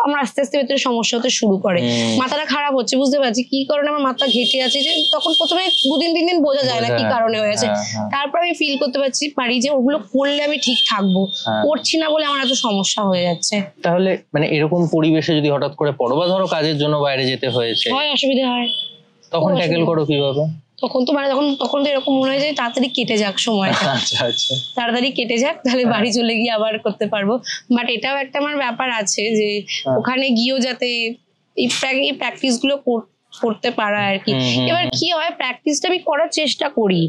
আমার আস্তে আস্তে ভেতরে সমস্যা হতে শুরু করে, মাথাটা খারাপ হচ্ছে, বুঝতে পারছি কি কারণে আমার মাথা ঘেটে আছে, যে তখন প্রথমে 2-3 দিন বোঝা যায় না কি কারণে হয়েছে, তারপর আমি ফিল করতে পারি যে ওগুলো করলে আমি ঠিক থাকবো, করছি না বলে আমার এত সমস্যা হয়ে যাচ্ছে। তাহলে মানে এরকম পরিবেশে যদি হঠাৎ করে পড়ো বা ধরো কাজের জন্য বাইরে যেতে হয়েছে, হয় অসুবিধা হয়, তখন ট্যাকেল করো কিভাবে? তখন তো মানে তখন তো এরকম মনে হয় যে তাড়াতাড়ি কেটে যাক সময়টা, তাড়াতাড়ি কেটে যাক, তাহলে বাড়ি চলে গিয়ে আবার করতে পারবো। বাট এটাও একটা আমার ব্যাপার আছে যে ওখানে গিয়েও যাতে এই প্র্যাকটিস গুলো করতে পারা আর কি। এবার কি হয়, প্র্যাকটিসটা আমি করার চেষ্টা করি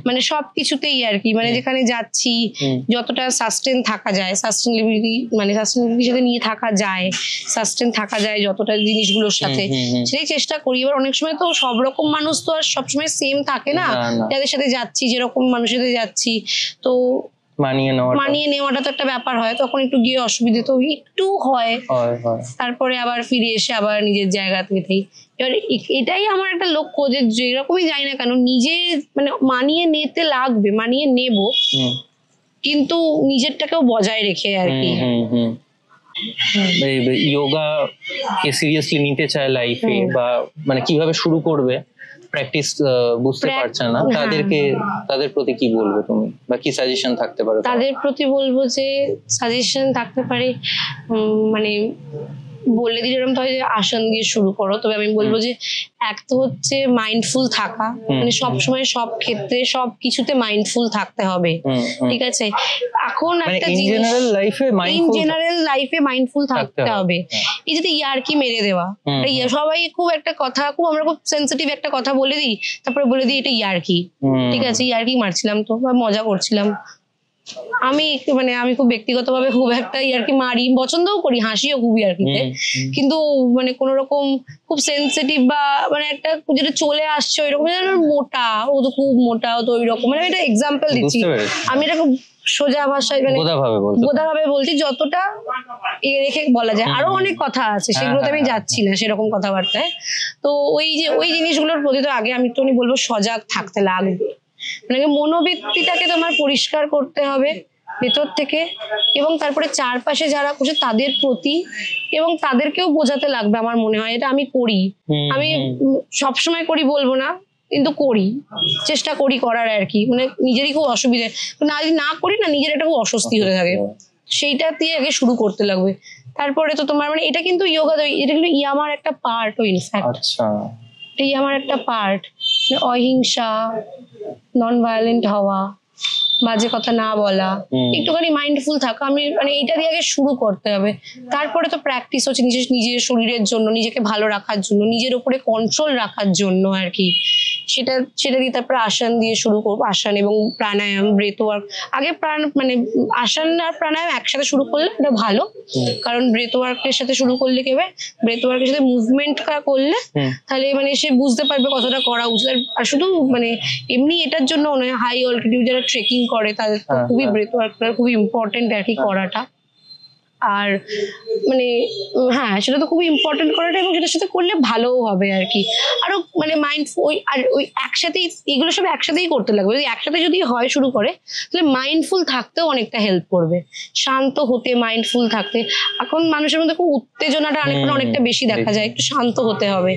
মানে সবকিছুতেই আর কি, মানে যেখানে যাচ্ছি যতটা সাস্টেন থাকা যায়, সাস্টেনেবিলিটির সাথে নিয়ে থাকা যায়, সাস্টেন থাকা যায় যতটা জিনিসগুলোর সাথে, সেটাই চেষ্টা করি। এবার অনেক সময় তো সব রকম মানুষ তো আর সবসময় সেম থাকে না, যাদের সাথে যাচ্ছি যেরকম মানুষের সাথে যাচ্ছি, তো মানিয়ে নেওয়াটা তো একটা ব্যাপার হয়, তখন একটু গিয়ে অসুবিধা তো একটু হয়, তারপরে আবার ফিরে এসে আবার নিজের জায়গা থেকেই। এবার এটাই আমার একটা লক্ষ্য যে যেরকমই যাই না কেন নিজে মানে মানিয়ে নিতে লাগবে, মানিয়ে নেব, কিন্তু নিজেরটাকেও বজায় রেখে আর কি। যোগা কে সিরিয়াসলি নিতে চায় লাইফে বা মানে কিভাবে শুরু করবে প্র্যাকটিস বুঝতে পারছে না, তাদের প্রতি কি বলবে তুমি, বা কি সাজেশন থাকতে পারে? তাদের প্রতি বলবো যে সাজেশন থাকতে পারে মানে বলে দিলে এরকম তাহলে আসন দিয়ে শুরু করো। তবে আমি বলবো যে এক তো হচ্ছে মাইন্ডফুল থাকা, মানে সবসময় সব ক্ষেত্রে সব কিছুতে মাইন্ডফুল থাকতে হবে, ঠিক আছে? এখন একটা জেনারেল লাইফে মাইন্ডফুল থাকতে হবে। এই যদি ইয়ার্কি মেরে দেওয়া, সবাই খুব একটা কথা, আমরা খুব সেন্সিটিভ একটা কথা বলে দিই, তারপরে বলে দিই এটা ইয়ার্কি, ঠিক আছে ইয়ার্কি মারছিলাম তো বা মজা করছিলাম। আমি খুব ব্যক্তিগতভাবে খুব একটা ইয়ার্কি মারি, পছন্দও করি, হাসিও খুব ইয়ার্কিতে, কিন্তু মানে কোন রকম খুব সেন্সিটিভ বা মানে একটা যেটা চলে আসছে ওইরকম, মোটা ও তো খুব মোটা, ও তো ওই রকম, মানে এটা এক্সাম্পল দিচ্ছি, আমি এটা খুব সোজা ভাষায় মানে বোধাভাবে বলছি, যতটা রেখে বলা যায়। আরো অনেক কথা আছে, সেগুলোতে আমি যাচ্ছি না সেরকম কথাবার্তায়। তো ওই জিনিসগুলোর প্রতি তো আগে আমি একটু বলবো সজাগ থাকতে লাগবে, মানে মনোবৃত্তিটাকে তোমার পরিষ্কার করতে হবে ভেতর থেকে, এবং তারপরে চারপাশে যারা করছে তাদের প্রতি, এবং তাদেরকেও বোঝাতে লাগবে। আমার মনে হয় এটা আমি করি, আমি সবসময় করি বলবো না, কিন্তু করি, চেষ্টা করি করার আর কি। মানে নিজেরই খুব অসুবিধে, না করি না, নিজের একটা খুব অস্বস্তি হতে থাকে, সেইটা দিয়ে আগে শুরু করতে লাগবে। তারপরে তো তোমার মানে এটা কিন্তু যোগা, এটা কিন্তু ইয়ামার একটা পার্ট, ইনফ্যাক্ট এটাই আমার একটা পার্ট। অহিংসা, নন ভায়োলেন্ট হওয়া, বাজে কথা না বলা, একটুখানি মাইন্ডফুল থাকা, আমি মানে এইটা দিয়ে আগে শুরু করতে হবে। তারপরে তো প্র্যাকটিস হচ্ছে নিজের শরীরের জন্য, নিজেকে ভালো রাখার জন্য, নিজের উপরে কন্ট্রোল রাখার জন্য আর কি। সেটা দিয়ে তারপরে আসন দিয়ে শুরু করবো, আসন এবং প্রাণায়াম, ব্রেথ ওয়ার্ক। আগে মানে আসন আর প্রাণায়াম একসাথে শুরু করলে এটা ভালো, কারণ ব্রেথ ওয়ার্কের সাথে শুরু করলে কি হবে, ব্রেথ ওয়ার্কের সাথে মুভমেন্ট করলে তাহলে মানে সে বুঝতে পারবে কতটা করা উচিত। আর শুধু মানে এমনি এটার জন্য নয়, হাই অল্টিটিউড যারা ট্রেকিং করে তাদের তো খুবই ব্রেথ ওয়ার্কটা খুবই ইম্পর্টেন্ট আর কি করাটা। আর মানে হ্যাঁ, সেটা তো খুবই ইম্পর্টেন্ট করাটা, এবং সেটার সাথে করলে ভালোও হবে আর কি। আরো মানে ওই একসাথেই এগুলো সব একসাথেই করতে লাগবে। একসাথে যদি হয় শুরু করে, তাহলে মাইন্ডফুল থাকতেও অনেকটা হেল্প করবে, শান্ত হতে, মাইন্ডফুল থাকতে। এখন মানুষের মধ্যে খুব উত্তেজনাটা অনেকটা বেশি দেখা যায়, একটু শান্ত হতে হবে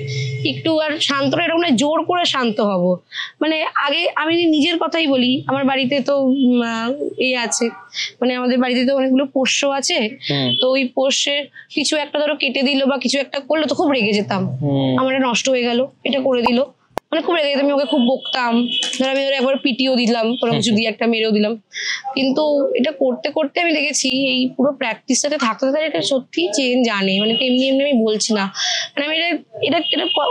একটু। আর শান্তটা এরকম না জোর করে শান্ত হব, মানে আগে আমি নিজের কথাই বলি, আমার বাড়িতে তো আছে, মানে আমাদের বাড়িতে তো অনেকগুলো পোষ্য আছে, তো ওই পোষ্যের কিছু একটা ধরো কেটে দিল বা কিছু একটা করলো, তো খুব রেগে যেতাম, আমার এটা নষ্ট হয়ে গেল, এটা করে দিল, মানে খুব রেগে যেতাম, আমি ওকে খুব বকতাম, ধর আমি একবার পিটিও দিলাম, কোনো কিছু দিয়ে একটা মেরেও দিলাম। কিন্তু এটা করতে করতে আমি দেখেছি এই পুরো প্র্যাকটিসটাতে থাকতে থাকতে এটা সত্যি চেঞ্জ আনে, মানে এমনি এমনি আমি বলছি না, মানে আমি এটা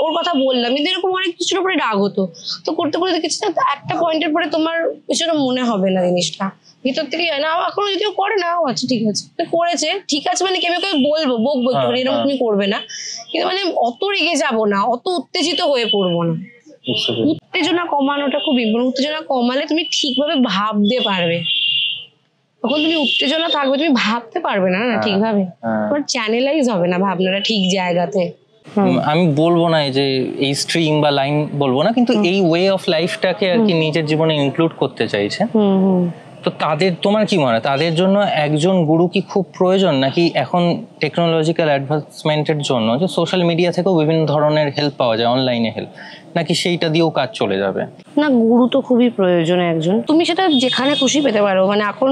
ওর কথা বললাম, কিন্তু এরকম অনেক কিছুর উপরে রাগ হতো, তো করতে করতে দেখেছি না একটা পয়েন্টের পরে তোমার কিছু মনে হবে না, জিনিসটা ভিতর থেকে হয় না। এখনো যদিও করে না, আচ্ছা ঠিক আছে করেছে, ঠিক আছে, মানে কেউ কেউ বলবো বকবো একটু, এরকম তুমি করবে না, কিন্তু মানে অত রেগে যাবো না, অত উত্তেজিত হয়ে পড়বো না। উত্তেজনা কমানোটা খুব ইম্পর্টেন্ট। উত্তেজনা কমালে তুমি ঠিকভাবে ভাবতে পারবে, তখন তুমি উত্তেজনা থাকবে, তুমি ভাবতে পারবে না ঠিকভাবে, তোমার চ্যানেলাইজ হবে না ভাবনাটা ঠিক জায়গাতে। আমি বলবো না যে এই স্ট্রিম বা লাইন বলবো না, কিন্তু এই ওয়ে অফ লাইফটাকে আর কি নিজের জীবনে ইনক্লুড করতে চাইছে, তো তোমার কি মনে হয় তাদের জন্য একজন গুরু কি খুব প্রয়োজন, নাকি এখন টেকনোলজিক্যাল অ্যাডভান্সমেন্টের জন্য যে সোশ্যাল মিডিয়া থেকেও বিভিন্ন ধরনের হেল্প পাওয়া যায়, অনলাইনে হেল্প, নাকি সেইটা দিয়েও কাজ চলে যাবে? না, গুরু তো খুবই প্রয়োজন একজন, তুমি সেটা যেখানে খুশি পেতে পারো, মানে এখন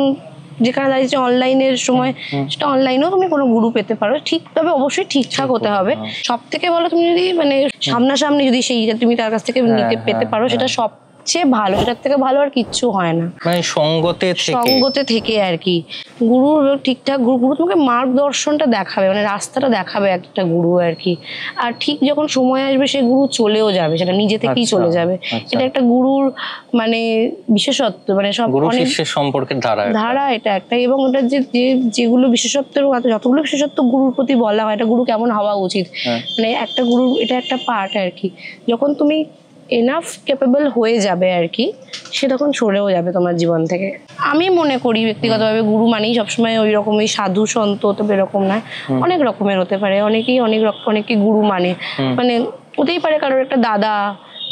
যেখানে দাঁড়িয়েছে অনলাইনের সময়, সেটা অনলাইনেও তুমি কোনো গুরু পেতে পারো, ঠিক, তবে অবশ্যই ঠিকঠাক হতে হবে। সব থেকে ভালো তুমি যদি মানে সামনাসামনি যদি সেই তুমি তার কাছ থেকে নিতে পেতে পারো, সেটা সবচেয়ে ভালো, সেটার থেকে ভালো আর কিচ্ছু হয় না। মানে সঙ্গতে থেকে আর কি গুরুর ঠিকঠাক গুরু তোমাকে মার্গদর্শনটা দেখাবে, মানে রাস্তাটা দেখাবে একটা গুরু আর কি। আর ঠিক যখন সময় আসবে সেই গুরু চলেও যাবে, সেটা নিজে থেকেই চলে যাবে। এটা একটা গুরুর মানে বিশেষত্ব, মানে সব গুরু শিষ্যের সম্পর্কের ধারা এটা একটা। এবং ওটা যেগুলো বিশেষত্বের যতগুলো বিশেষত্ব গুরুর প্রতি বলা হয়, এটা গুরু কেমন হওয়া উচিত, মানে একটা গুরুর এটা একটা পার্ট আর কি। যখন তুমি এনাফ ক্যাপেবল হয়ে যাবে আর কি, সে তখন চলেও যাবে তোমার জীবন থেকে। আমি মনে করি ব্যক্তিগতভাবে গুরু মানেই সবসময় ওই রকমই সাধু সন্ত, তবে এরকম নয়, অনেক রকমের হতে পারে। অনেকে গুরু মানে হতেই পারে কারোর একটা দাদা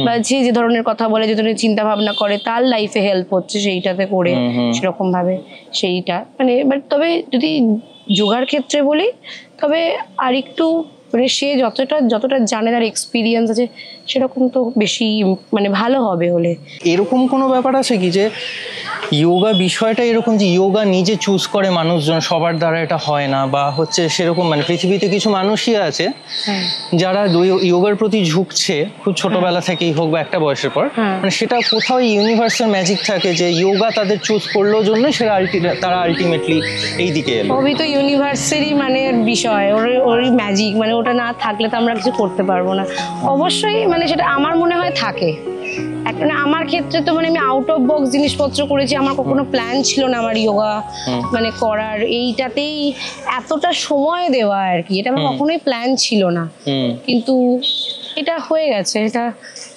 বা যে ধরনের কথা বলে, যে ধরনের চিন্তা ভাবনা করে, তার লাইফে হেল্প হচ্ছে সেইটাতে করে, সেরকম ভাবে সেইটা মানে। বাট তবে যদি যোগার ক্ষেত্রে বলি, তবে আর একটু মানে সে যতটা জানে, তার এক্সপিরিয়েন্স আছে, সেরকম তো বেশি মানে ভালো হবে হলে। এরকম কোনো ব্যাপার আছে কি যে যোগা বিষয়টা এরকম যে যোগা নিজে চুজ করে মানুষজন, সবার দ্বারা এটা হয় না, বা হচ্ছে সেরকম মানে পৃথিবীতে কিছু মানুষই আছে যারা যোগার প্রতি ঝুঁকছে খুব ছোটবেলা থেকেই হোক বা একটা বয়সের পর, মানে সেটা কোথাও ইউনিভার্সাল ম্যাজিক থাকে যে যোগা তাদের চুজ করলো জন্য তারা আলটিমেটলি এই দিকে এলো। সবই তো ইউনিভার্সেরই মানে বিষয়, ওরই ম্যাজিক, মানে ওটা না থাকলে তো আমরা কিছু করতে পারবো না। অবশ্যই মানে সেটা আমার মনে হয় থাকে। মানে আমার ক্ষেত্রে তো মানে আমি আউট অফ বক্স জিনিসপত্র করেছি, আমার কখনো প্ল্যান ছিল না আমার যোগা মানে করার, এইটাতেই এতটা সময় দেওয়া আর কি, এটা আমার কখনোই প্ল্যান ছিল না, কিন্তু এটা হয়ে গেছে। এটা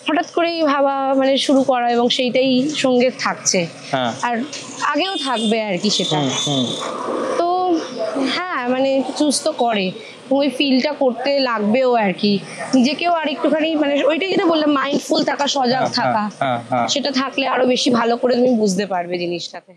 হঠাৎ করেই ভাবা মানে শুরু করা, এবং সেইটাই সঙ্গে থাকছে, আর আগেও থাকবে আর কি সেটা। তো হ্যাঁ মানে চুজ তো করে, ওই ফিলটা করতে লাগবেও আর কি, নিজেকেও আর একটুখানি মানে ওইটাই যেটা বললাম, মাইন্ডফুল থাকা, সজাগ থাকা, সেটা থাকলে আরো বেশি ভালো করে তুমি বুঝতে পারবে জিনিসটাকে।